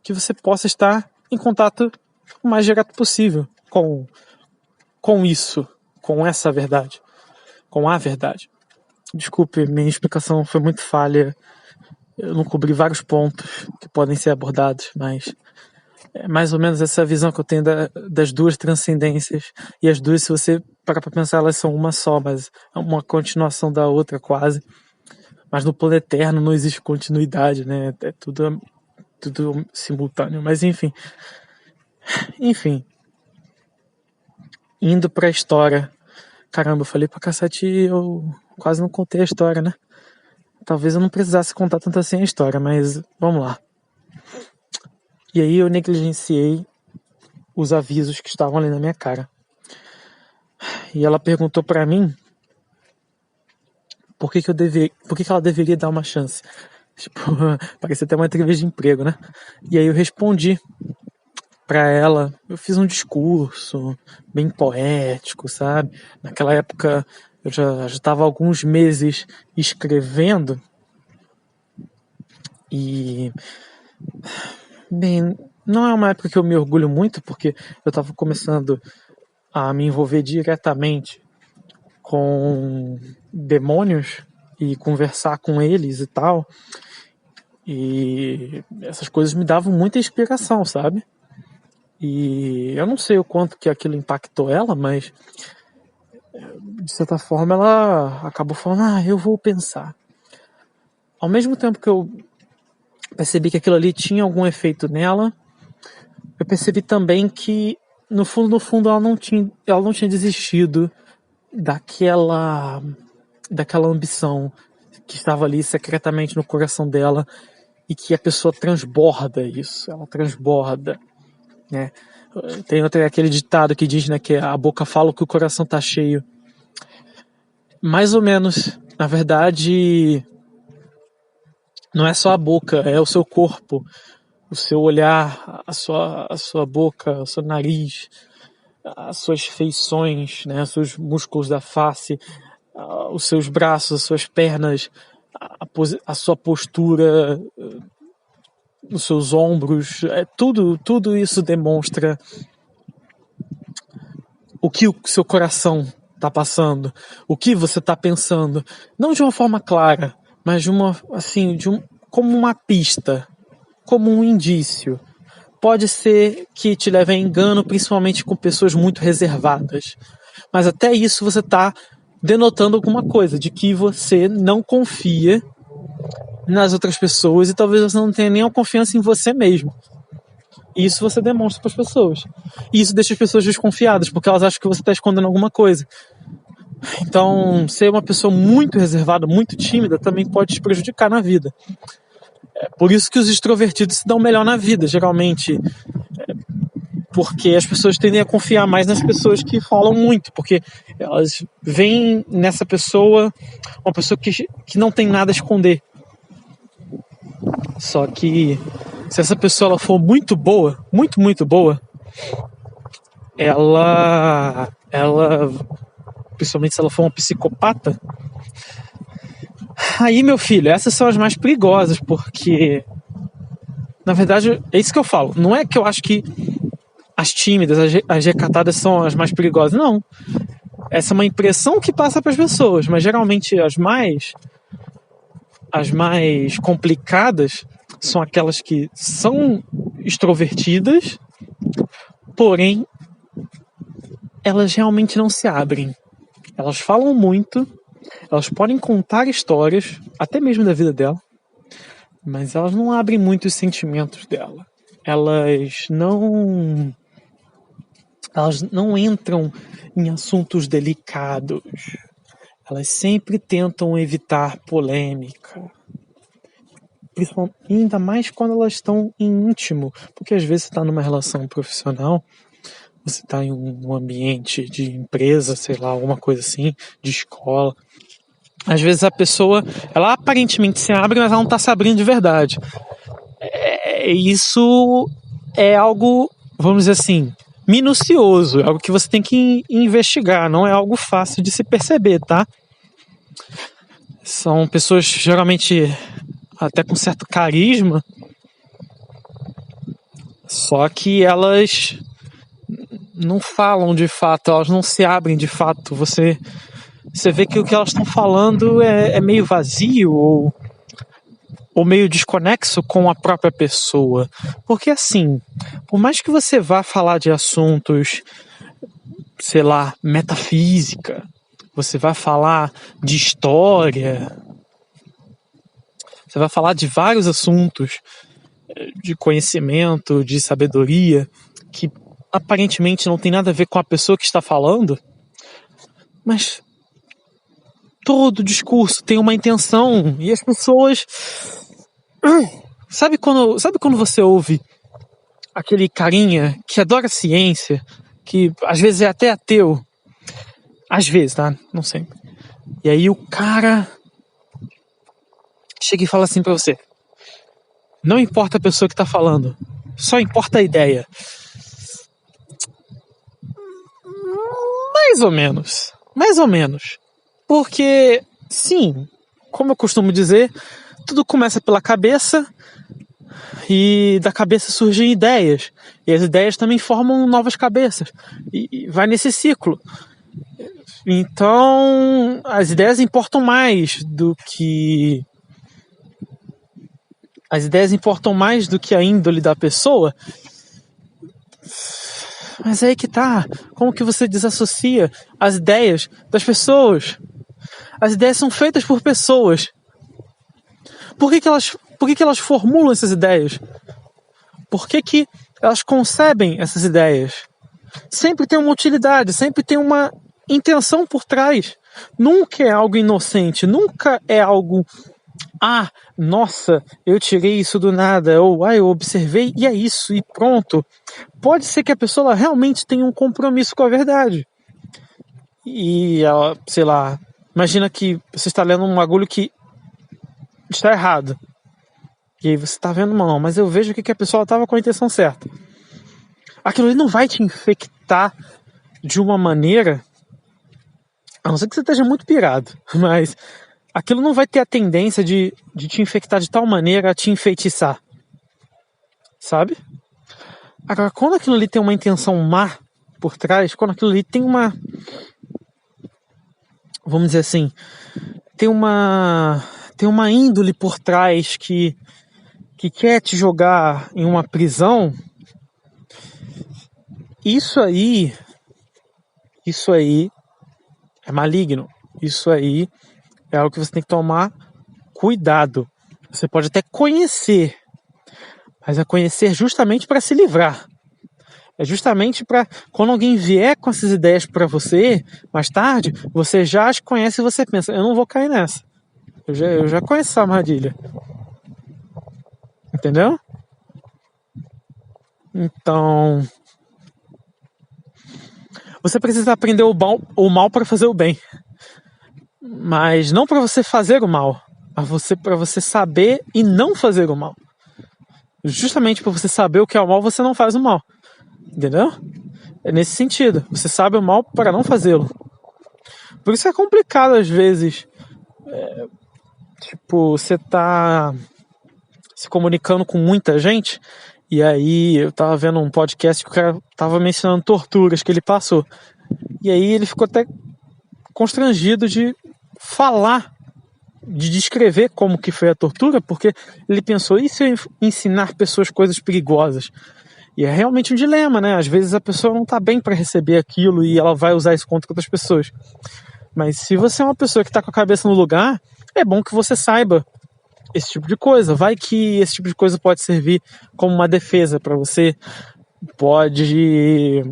que você possa estar em contato o mais direto possível com isso, com essa verdade, com a verdade. Desculpe, minha explicação foi muito falha. Eu não cobri vários pontos que podem ser abordados, mas é mais ou menos essa visão que eu tenho das duas transcendências. E as duas, se você parar para pensar, elas são uma só, mas é uma continuação da outra quase. Mas no plano eterno não existe continuidade, né? É tudo simultâneo. Mas enfim. Indo pra história. Caramba, eu falei pra cacete e eu quase não contei a história, né? Talvez eu não precisasse contar tanto assim a história, mas vamos lá. E aí eu negligenciei os avisos que estavam ali na minha cara. E ela perguntou pra mim por que ela deveria dar uma chance. Tipo, parecia até uma entrevista de emprego, né? E aí eu respondi pra ela, eu fiz um discurso bem poético, sabe? Naquela época eu já estava alguns meses escrevendo e, bem, não é uma época que eu me orgulho muito, porque eu estava começando a me envolver diretamente com demônios e conversar com eles e tal. E essas coisas me davam muita inspiração, sabe? E eu não sei o quanto que aquilo impactou ela, mas de certa forma ela acabou falando, eu vou pensar. Ao mesmo tempo que eu percebi que aquilo ali tinha algum efeito nela, eu percebi também que no fundo ela não tinha desistido daquela ambição que estava ali secretamente no coração dela e que a pessoa transborda isso, ela transborda, né? Tem aquele ditado que diz, né, que a boca fala que o coração tá cheio. Mais ou menos, na verdade, não é só a boca, é o seu corpo, o seu olhar, a sua boca, o seu nariz, as suas feições, né, os seus músculos da face, os seus braços, as suas pernas, a sua postura, os seus ombros, tudo isso demonstra o que o seu coração está passando, o que você está pensando, não de uma forma clara, mas como uma pista, como um indício. Pode ser que te leve a engano, principalmente com pessoas muito reservadas, mas até isso você está denotando alguma coisa, de que você não confia nas outras pessoas e talvez você não tenha nenhuma confiança em você mesmo. Isso você demonstra para as pessoas. E isso deixa as pessoas desconfiadas, porque elas acham que você está escondendo alguma coisa. Então, ser uma pessoa muito reservada, muito tímida, também pode te prejudicar na vida. É por isso que os extrovertidos se dão melhor na vida, geralmente. Porque as pessoas tendem a confiar mais nas pessoas que falam muito, porque elas veem nessa pessoa uma pessoa que não tem nada a esconder. Só que se essa pessoa ela for muito boa, muito boa, ela, principalmente se ela for uma psicopata, aí, meu filho, essas são as mais perigosas, porque na verdade é isso que eu falo. Não é que eu acho que as tímidas, as recatadas são as mais perigosas, não. Essa é uma impressão que passa para as pessoas, mas geralmente as mais complicadas são aquelas que são extrovertidas, porém elas realmente não se abrem. Elas falam muito, elas podem contar histórias, até mesmo da vida dela, mas elas não abrem muito os sentimentos dela. Elas não entram em assuntos delicados. elas sempre tentam evitar polêmica. Ainda mais quando elas estão em íntimo, porque às vezes você está numa relação profissional, você está em um ambiente de empresa, sei lá, alguma coisa assim, de escola. Às vezes a pessoa, ela aparentemente se abre, mas ela não está se abrindo de verdade. Isso é algo, vamos dizer assim, minucioso, é algo que você tem que investigar, não é algo fácil de se perceber, tá? São pessoas geralmente até com certo carisma, só que elas não falam de fato, elas não se abrem de fato. Você vê que o que elas estão falando é meio vazio ou meio desconexo com a própria pessoa. Porque assim, por mais que você vá falar de assuntos, sei lá, metafísica, você vai falar de história, você vai falar de vários assuntos de conhecimento, de sabedoria, que aparentemente não tem nada a ver com a pessoa que está falando, mas todo discurso tem uma intenção e as pessoas... Sabe quando você ouve aquele carinha que adora ciência, que às vezes é até ateu, às vezes, tá? Não sempre. E aí o cara chega e fala assim pra você: não importa a pessoa que tá falando, só importa a ideia. Mais ou menos. Porque, sim, como eu costumo dizer, tudo começa pela cabeça e da cabeça surgem ideias. E as ideias também formam novas cabeças. E vai nesse ciclo. Então, as ideias importam mais do que... As ideias importam mais do que a índole da pessoa. Mas aí que tá. Como que você desassocia as ideias das pessoas? As ideias são feitas por pessoas. Por que elas formulam essas ideias? Por que elas concebem essas ideias? Sempre tem uma utilidade, sempre tem uma intenção por trás. Nunca é algo inocente, nunca é algo... Ah, nossa, eu tirei isso do nada, ou eu observei e é isso, e pronto. Pode ser que a pessoa realmente tenha um compromisso com a verdade. E ela, sei lá, imagina que você está lendo um bagulho que está errado. E aí você está vendo, não, mas eu vejo que a pessoa estava com a intenção certa. Aquilo ali não vai te infectar de uma maneira, a não ser que você esteja muito pirado, mas aquilo não vai ter a tendência de te infectar de tal maneira a te enfeitiçar. Sabe? Agora, quando aquilo ali tem uma intenção má por trás, quando aquilo ali tem uma... Vamos dizer assim, tem uma índole por trás que quer te jogar em uma prisão, isso aí é maligno. Isso aí é algo que você tem que tomar cuidado. Você pode até conhecer, mas é conhecer justamente para se livrar. É justamente para quando alguém vier com essas ideias para você, mais tarde, você já as conhece e você pensa, eu não vou cair nessa. Eu já conheço essa armadilha. Entendeu? Então, você precisa aprender o mal para fazer o bem. Mas não para você fazer o mal, mas para você saber e não fazer o mal. Justamente por você saber o que é o mal, você não faz o mal. Entendeu? É nesse sentido. Você sabe o mal para não fazê-lo. Por isso é complicado às vezes. Você tá se comunicando com muita gente. E aí eu tava vendo um podcast que o cara tava mencionando torturas que ele passou. E aí ele ficou até constrangido de falar, de descrever como que foi a tortura, porque ele pensou, e se eu ensinar pessoas coisas perigosas? E é realmente um dilema, né? Às vezes a pessoa não tá bem para receber aquilo e ela vai usar isso contra outras pessoas. Mas se você é uma pessoa que tá com a cabeça no lugar, é bom que você saiba esse tipo de coisa. Vai que esse tipo de coisa pode servir como uma defesa para você. Pode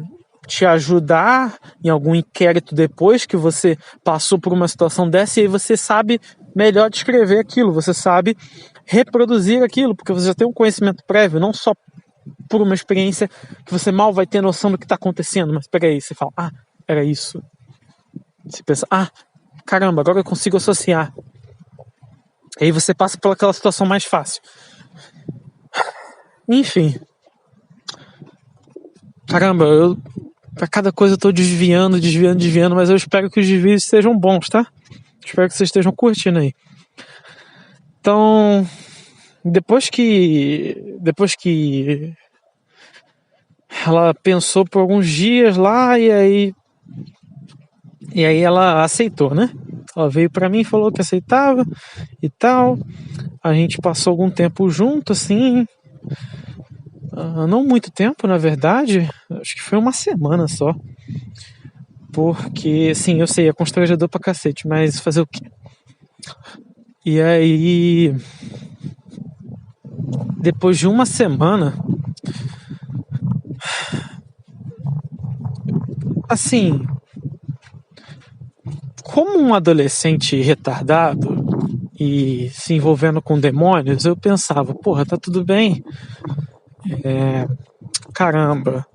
te ajudar em algum inquérito depois que você passou por uma situação dessa, e aí você sabe melhor descrever aquilo, você sabe reproduzir aquilo, porque você já tem um conhecimento prévio, não só por uma experiência que você mal vai ter noção do que está acontecendo, mas peraí, você fala, era isso. Você pensa, caramba, agora eu consigo associar. Aí você passa por aquela situação mais fácil. Enfim. Caramba, pra cada coisa eu tô desviando, mas eu espero que os desvios sejam bons, tá? Espero que vocês estejam curtindo aí. Então, depois que ela pensou por alguns dias lá, e aí ela aceitou, né? Ela veio pra mim e falou que aceitava e tal. A gente passou algum tempo junto, assim. Não muito tempo, na verdade. Acho que foi uma semana só. Porque, sim, eu sei, é constrangedor pra cacete, mas fazer o quê? E aí, depois de uma semana, assim, como um adolescente retardado e se envolvendo com demônios, eu pensava, porra, tá tudo bem. Caramba,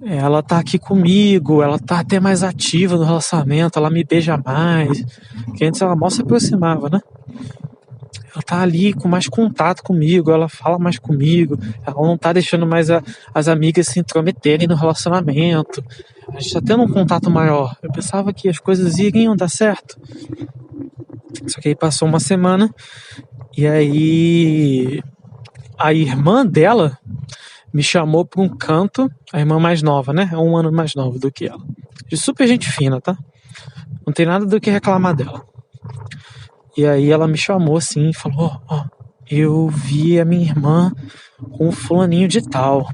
ela tá aqui comigo, ela tá até mais ativa no relacionamento, ela me beija mais. Que antes ela mal se aproximava, né? Ela tá ali com mais contato comigo, ela fala mais comigo, ela não tá deixando mais as amigas se intrometerem no relacionamento. A gente tá tendo um contato maior. Eu pensava que as coisas iriam dar certo. Só que aí passou uma semana e aí a irmã dela me chamou para um canto, a irmã mais nova, né? É 1 ano mais nova do que ela. De super gente fina, tá? Não tem nada do que reclamar dela. E aí ela me chamou assim e falou, eu vi a minha irmã com um fulaninho de tal.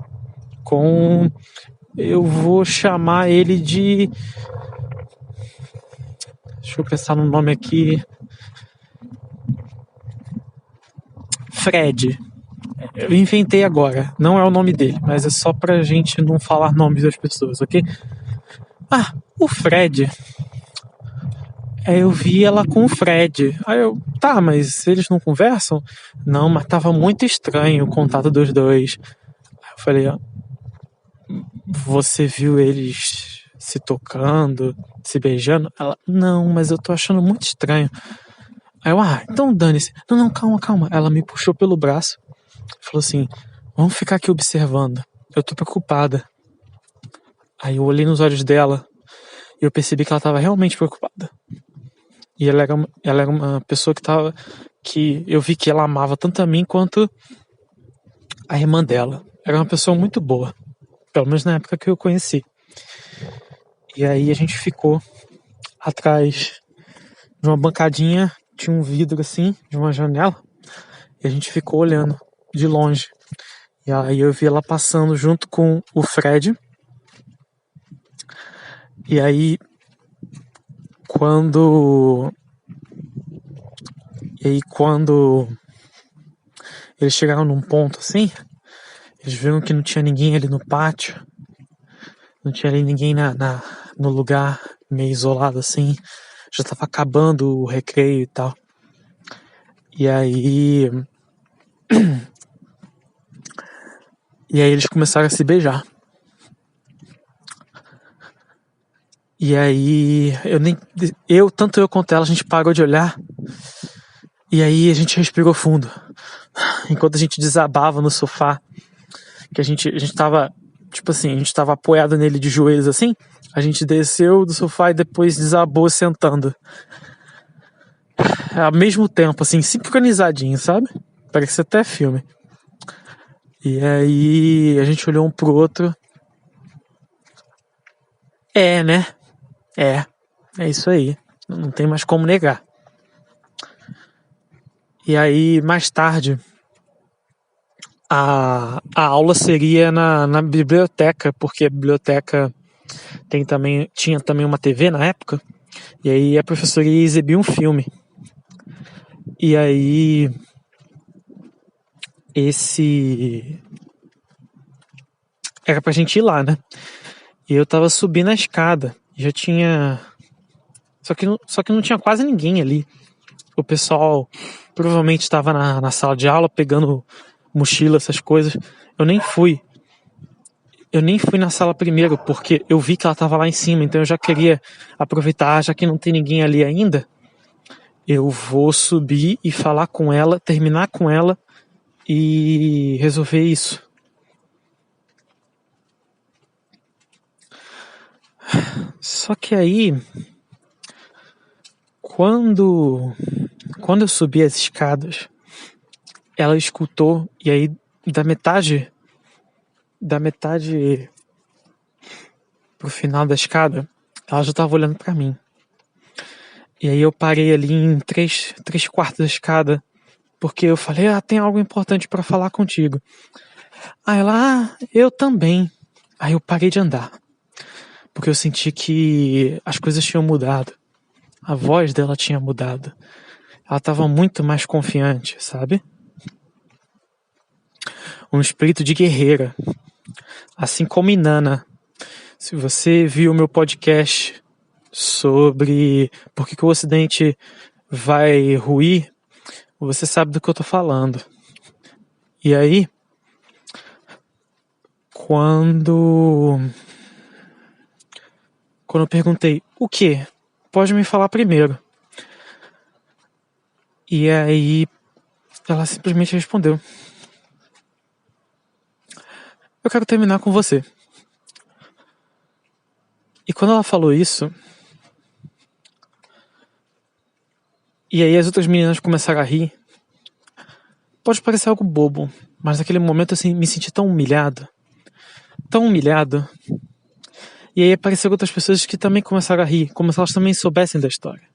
Eu vou chamar ele de... Deixa eu pensar no nome aqui. Fred. Eu inventei agora, não é o nome dele, mas é só pra gente não falar nomes das pessoas, ok? O Fred. Eu vi ela com o Fred. Aí tá, mas eles não conversam? Não, mas tava muito estranho o contato dos dois. Aí eu falei, você viu eles se tocando, se beijando? Ela, não, mas eu tô achando muito estranho. Aí eu, então dane-se. Não, calma. Ela me puxou pelo braço, falou assim, vamos ficar aqui observando. Eu tô preocupada. Aí eu olhei nos olhos dela e eu percebi que ela tava realmente preocupada. E ela era uma pessoa que eu vi que ela amava tanto a mim quanto a irmã dela. Era uma pessoa muito boa, pelo menos na época que eu conheci. E aí a gente ficou atrás de uma bancadinha, tinha um vidro assim, de uma janela, e a gente ficou olhando de longe. E aí eu vi ela passando junto com o Fred. E aí quando eles chegaram num ponto assim, eles viram que não tinha ninguém ali no pátio, não tinha ali ninguém no lugar, meio isolado assim, já tava acabando o recreio e tal. E aí eles começaram a se beijar. E aí tanto eu quanto ela, a gente parou de olhar. E aí a gente respirou fundo. Enquanto a gente desabava no sofá, que a gente tava, tipo assim, a gente tava apoiado nele de joelhos assim, a gente desceu do sofá e depois desabou sentando. Ao mesmo tempo, assim, sincronizadinho, sabe? Parece até filme. E aí a gente olhou um pro outro. Né? É isso aí. Não tem mais como negar. E aí, mais tarde, a aula seria na biblioteca, porque a biblioteca tinha também uma TV na época, e aí a professora ia exibir um filme. E aí era pra gente ir lá, né? E eu tava subindo a escada. Já tinha... Só que não tinha quase ninguém ali. O pessoal provavelmente estava na sala de aula pegando mochila, essas coisas. Eu nem fui na sala primeiro, porque eu vi que ela estava lá em cima, então eu já queria aproveitar, já que não tem ninguém ali ainda, eu vou subir e falar com ela, terminar com ela e resolver isso. Só que aí, quando eu subi as escadas, ela escutou, e aí da metade pro final da escada, ela já tava olhando pra mim. E aí eu parei ali em 3/4 da escada, porque eu falei, tem algo importante pra falar contigo. Aí ela, eu também. Aí eu parei de andar, porque eu senti que as coisas tinham mudado. A voz dela tinha mudado. Ela tava muito mais confiante, sabe? Um espírito de guerreira. Assim como Inanna. Se você viu o meu podcast sobre por que o Ocidente vai ruir, você sabe do que eu tô falando. E aí, quando eu perguntei, o quê? Pode me falar primeiro. E aí, ela simplesmente respondeu, eu quero terminar com você. E quando ela falou isso, e aí as outras meninas começaram a rir, pode parecer algo bobo, mas naquele momento eu me senti tão humilhado. E aí apareceram outras pessoas que também começaram a rir, como se elas também soubessem da história.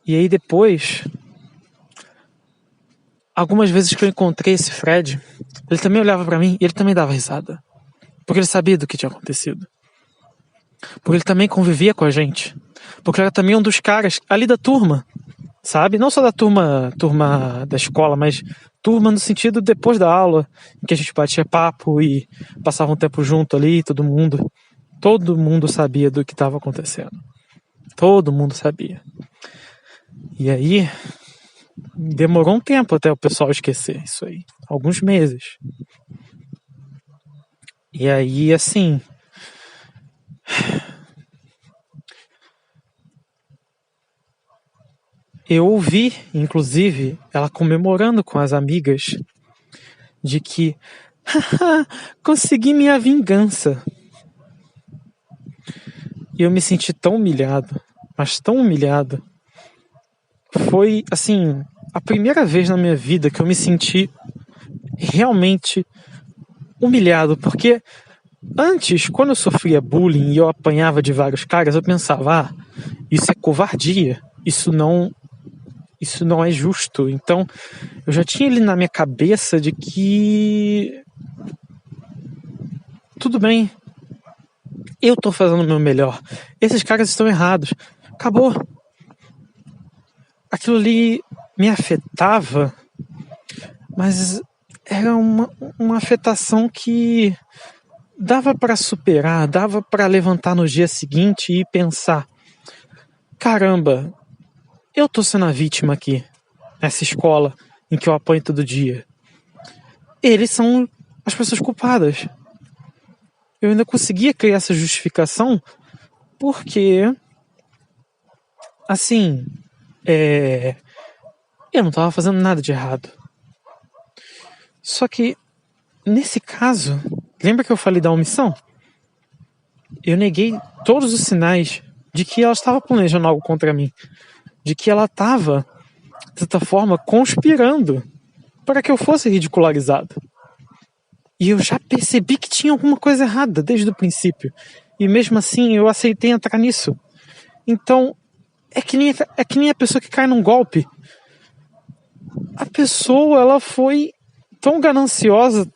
E aí depois, algumas vezes que eu encontrei esse Fred, ele também olhava pra mim e ele também dava risada. Porque ele sabia do que tinha acontecido. Porque ele também convivia com a gente. Porque era também um dos caras ali da turma, sabe? Não só da turma da escola, mas turma no sentido depois da aula, em que a gente batia papo e passava um tempo junto ali, todo mundo sabia do que estava acontecendo. Todo mundo sabia. E aí, demorou um tempo até o pessoal esquecer isso aí. Alguns meses. E aí, assim... eu ouvi, inclusive, ela comemorando com as amigas de que consegui minha vingança. E eu me senti tão humilhado, mas tão humilhado. Foi, assim, a primeira vez na minha vida que eu me senti realmente humilhado, porque antes, quando eu sofria bullying e eu apanhava de vários caras, eu pensava, isso é covardia, isso não é justo. Então, eu já tinha ali na minha cabeça de que tudo bem, eu tô fazendo o meu melhor. Esses caras estão errados. Acabou. Aquilo ali me afetava, mas era uma afetação que dava para superar, dava para levantar no dia seguinte e pensar, caramba, eu tô sendo a vítima aqui, nessa escola em que eu apanho todo dia. Eles são as pessoas culpadas. Eu ainda conseguia criar essa justificação porque, assim, eu não estava fazendo nada de errado. Só que, nesse caso, lembra que eu falei da omissão? Eu neguei todos os sinais de que ela estava planejando algo contra mim. De que ela estava, de certa forma, conspirando para que eu fosse ridicularizado. E eu já percebi que tinha alguma coisa errada desde o princípio. E mesmo assim eu aceitei entrar nisso. Então, é que nem a pessoa que cai num golpe. A pessoa, ela foi tão gananciosa,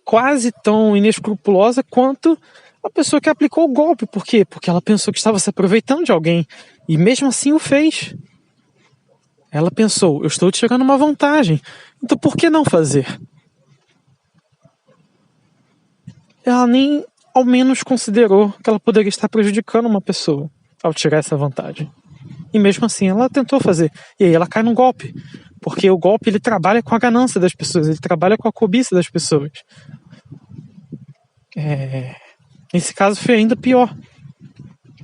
quase tão inescrupulosa quanto a pessoa que aplicou o golpe. Por quê? Porque ela pensou que estava se aproveitando de alguém. E mesmo assim o fez. Ela pensou, eu estou tirando uma vantagem. Então por que não fazer? ela nem ao menos considerou que ela poderia estar prejudicando uma pessoa ao tirar essa vantagem. E mesmo assim ela tentou fazer. E aí ela cai num golpe. Porque o golpe, ele trabalha com a ganância das pessoas, ele trabalha com a cobiça das pessoas. Nesse caso foi ainda pior.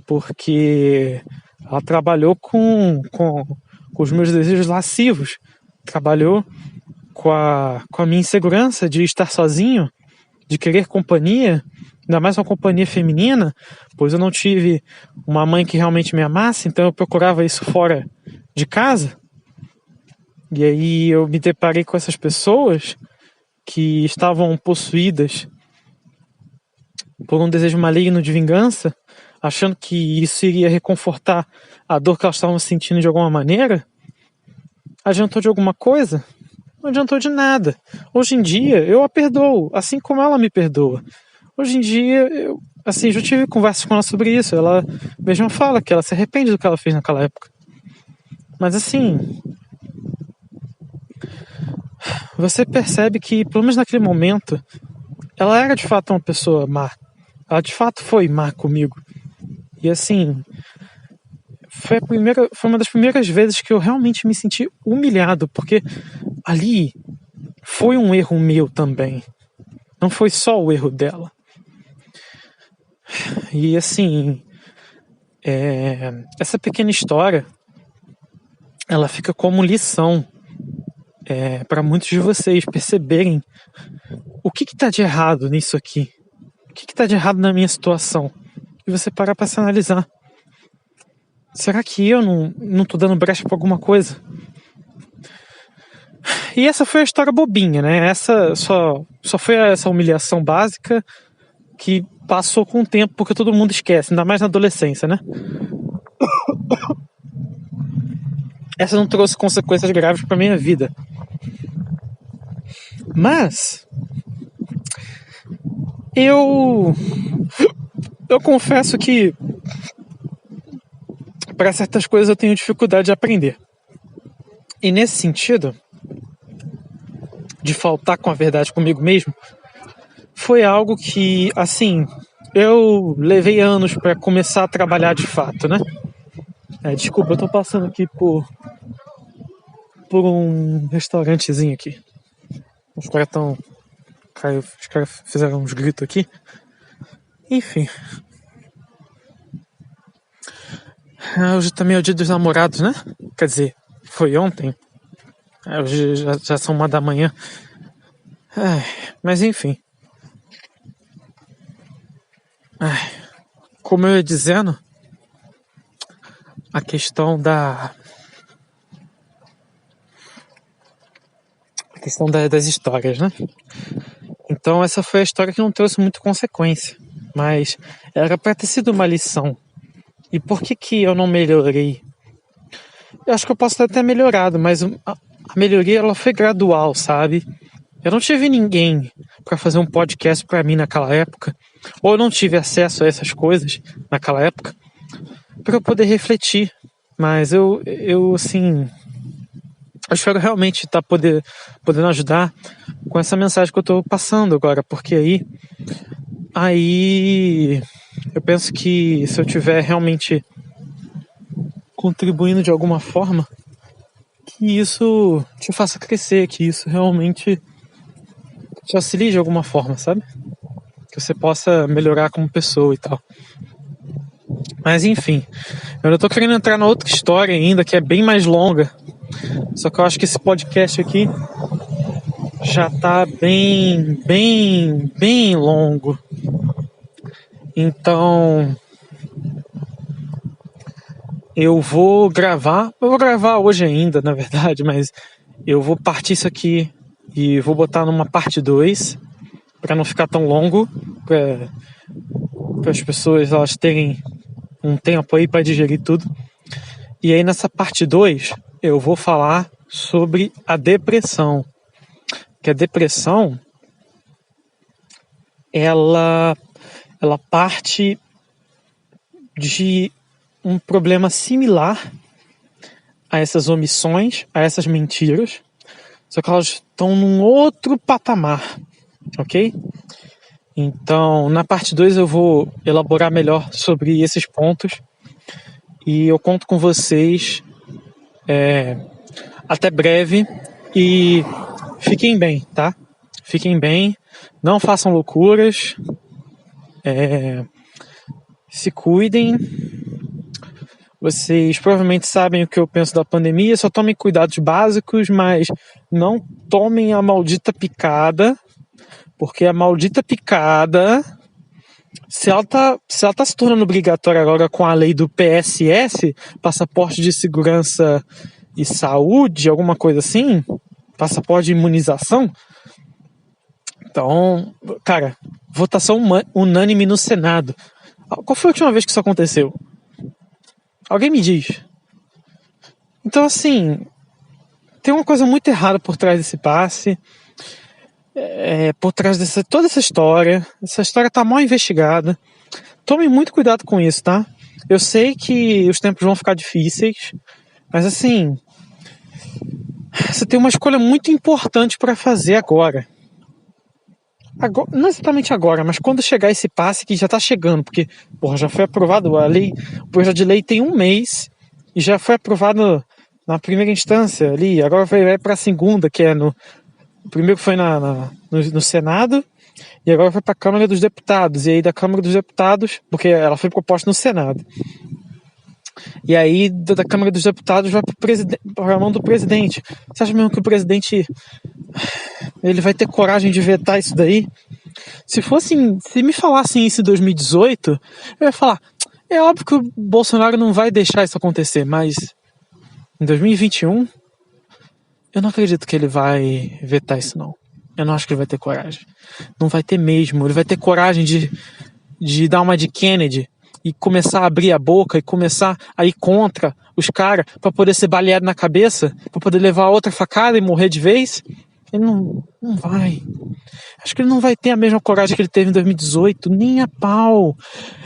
Porque ela trabalhou com os meus desejos lascivos. Trabalhou com a minha insegurança de estar sozinho, de querer companhia, ainda mais uma companhia feminina, pois eu não tive uma mãe que realmente me amasse, então eu procurava isso fora de casa. E aí eu me deparei com essas pessoas que estavam possuídas por um desejo maligno de vingança, achando que isso iria reconfortar a dor que elas estavam sentindo de alguma maneira. Adiantou de alguma coisa? Não adiantou de nada. Hoje em dia eu a perdoo, assim como ela me perdoa. Hoje em dia, eu já tive conversas com ela sobre isso. Ela mesma fala que ela se arrepende do que ela fez naquela época. Mas assim, você percebe que, pelo menos naquele momento, ela era de fato uma pessoa má. Ela de fato foi má comigo. E assim, foi uma das primeiras vezes que eu realmente me senti humilhado, porque ali foi um erro meu também. Não foi só o erro dela. E assim, essa pequena história, ela fica como lição para muitos de vocês perceberem o que está de errado nisso aqui. O que está de errado na minha situação? E você parar para se analisar. Será que eu não tô dando brecha para alguma coisa? E essa foi a história bobinha, né? Essa só foi essa humilhação básica que passou com o tempo, porque todo mundo esquece, ainda mais na adolescência, né? Essa não trouxe consequências graves para minha vida. Mas eu confesso que para certas coisas eu tenho dificuldade de aprender. E nesse sentido, de faltar com a verdade comigo mesmo, foi algo que, assim, eu levei anos para começar a trabalhar de fato, né? Desculpa, eu tô passando aqui por um restaurantezinho aqui. Os caras fizeram uns gritos aqui. Enfim. Hoje também é o dia dos namorados, né? Quer dizer, foi ontem. Hoje já são 1h da manhã. Mas enfim. Como eu ia dizendo, a questão das histórias, né? Então essa foi a história que não trouxe muita consequência, mas era para ter sido uma lição. E por que eu não melhorei? Eu acho que eu posso ter até melhorado, mas a melhoria ela foi gradual, sabe? Eu não tive ninguém para fazer um podcast para mim naquela época, ou eu não tive acesso a essas coisas naquela época, para eu poder refletir. Mas eu assim, eu espero realmente estar podendo ajudar com essa mensagem que eu estou passando agora, porque aí eu penso que se eu tiver realmente contribuindo de alguma forma, que isso te faça crescer, que isso realmente te auxilie de alguma forma, sabe? Que você possa melhorar como pessoa e tal. Mas enfim, eu não tô querendo entrar na outra história ainda, que é bem mais longa. Só que eu acho que esse podcast aqui já tá bem longo. Então eu vou gravar hoje ainda, na verdade, mas eu vou partir isso aqui e vou botar numa parte 2 para não ficar tão longo, para as pessoas elas terem um tempo aí para digerir tudo. E aí nessa parte 2 eu vou falar sobre a depressão. Que a depressão ela parte de um problema similar a essas omissões, a essas mentiras, só que elas estão num outro patamar, ok? Então, na parte 2 eu vou elaborar melhor sobre esses pontos e eu conto com vocês até breve e fiquem bem, tá? Fiquem bem, não façam loucuras, se cuidem. Vocês provavelmente sabem o que eu penso da pandemia, só tomem cuidados básicos, mas não tomem a maldita picada, porque a maldita picada, se ela tá se tornando obrigatória agora com a lei do PSS, Passaporte de Segurança e Saúde, alguma coisa assim, passaporte de imunização, então, cara, votação unânime no Senado. Qual foi a última vez que isso aconteceu? Alguém me diz. Então, assim, tem uma coisa muito errada por trás desse passe, por trás dessa toda essa história. Essa história tá mal investigada. Tomem muito cuidado com isso, tá? Eu sei que os tempos vão ficar difíceis, mas assim, você tem uma escolha muito importante para fazer agora. Não exatamente agora, mas quando chegar esse passe que já tá chegando, porque já foi aprovado a lei, o projeto de lei tem 1 mês e já foi aprovado na primeira instância ali, agora vai para a segunda, que é o primeiro foi no Senado e agora foi para a Câmara dos Deputados, e aí da Câmara dos Deputados, porque ela foi proposta no Senado, e aí da Câmara dos Deputados vai para a mão do presidente. Você acha mesmo que o presidente ele vai ter coragem de vetar isso daí? Se me falassem isso em 2018, eu ia falar, é óbvio que o Bolsonaro não vai deixar isso acontecer, mas em 2021, eu não acredito que ele vai vetar isso não. Eu não acho que ele vai ter coragem. Não vai ter mesmo. Ele vai ter coragem de dar uma de Kennedy e começar a abrir a boca e começar a ir contra os caras pra poder ser baleado na cabeça, pra poder levar outra facada e morrer de vez. Ele não vai. Acho que ele não vai ter a mesma coragem que ele teve em 2018, nem a pau.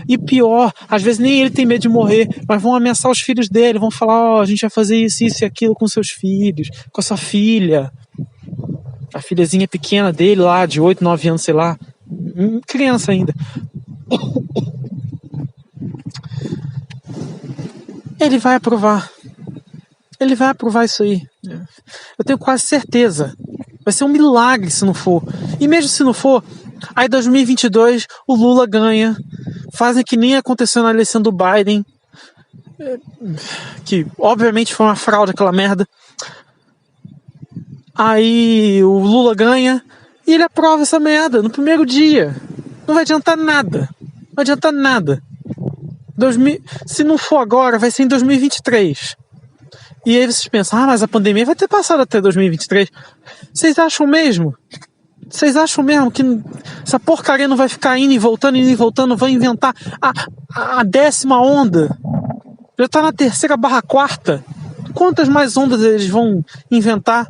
E pior, às vezes nem ele tem medo de morrer, mas vão ameaçar os filhos dele, vão falar, a gente vai fazer isso e aquilo com seus filhos, com a sua filha. A filhazinha pequena dele lá, de 8, 9 anos, sei lá, criança ainda. Ele vai aprovar. Ele vai aprovar isso aí. Eu tenho quase certeza. Vai ser um milagre se não for. E mesmo se não for, aí em 2022 o Lula ganha. Fazem que nem aconteceu na eleição do Biden. Que obviamente foi uma fraude aquela merda. Aí o Lula ganha e ele aprova essa merda no primeiro dia. Não vai adiantar nada. Não vai adiantar nada. Se não for agora, vai ser em 2023. E aí vocês pensam, mas a pandemia vai ter passado até 2023. Vocês acham mesmo? Vocês acham mesmo que essa porcaria não vai ficar indo e voltando, vai inventar a 10ª onda? Já tá na 3ª/4ª. Quantas mais ondas eles vão inventar?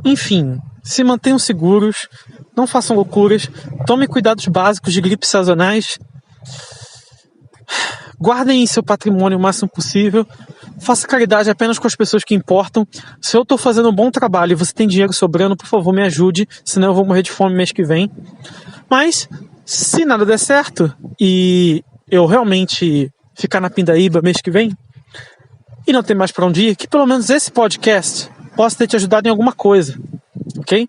Enfim, se mantenham seguros, não façam loucuras, tomem cuidados básicos de gripes sazonais, guardem seu patrimônio o máximo possível, faça caridade apenas com as pessoas que importam. Se eu estou fazendo um bom trabalho e você tem dinheiro sobrando, por favor me ajude, senão eu vou morrer de fome mês que vem. Mas, se nada der certo e eu realmente ficar na pindaíba mês que vem e não ter mais para onde ir, que pelo menos esse podcast possa ter te ajudado em alguma coisa, ok?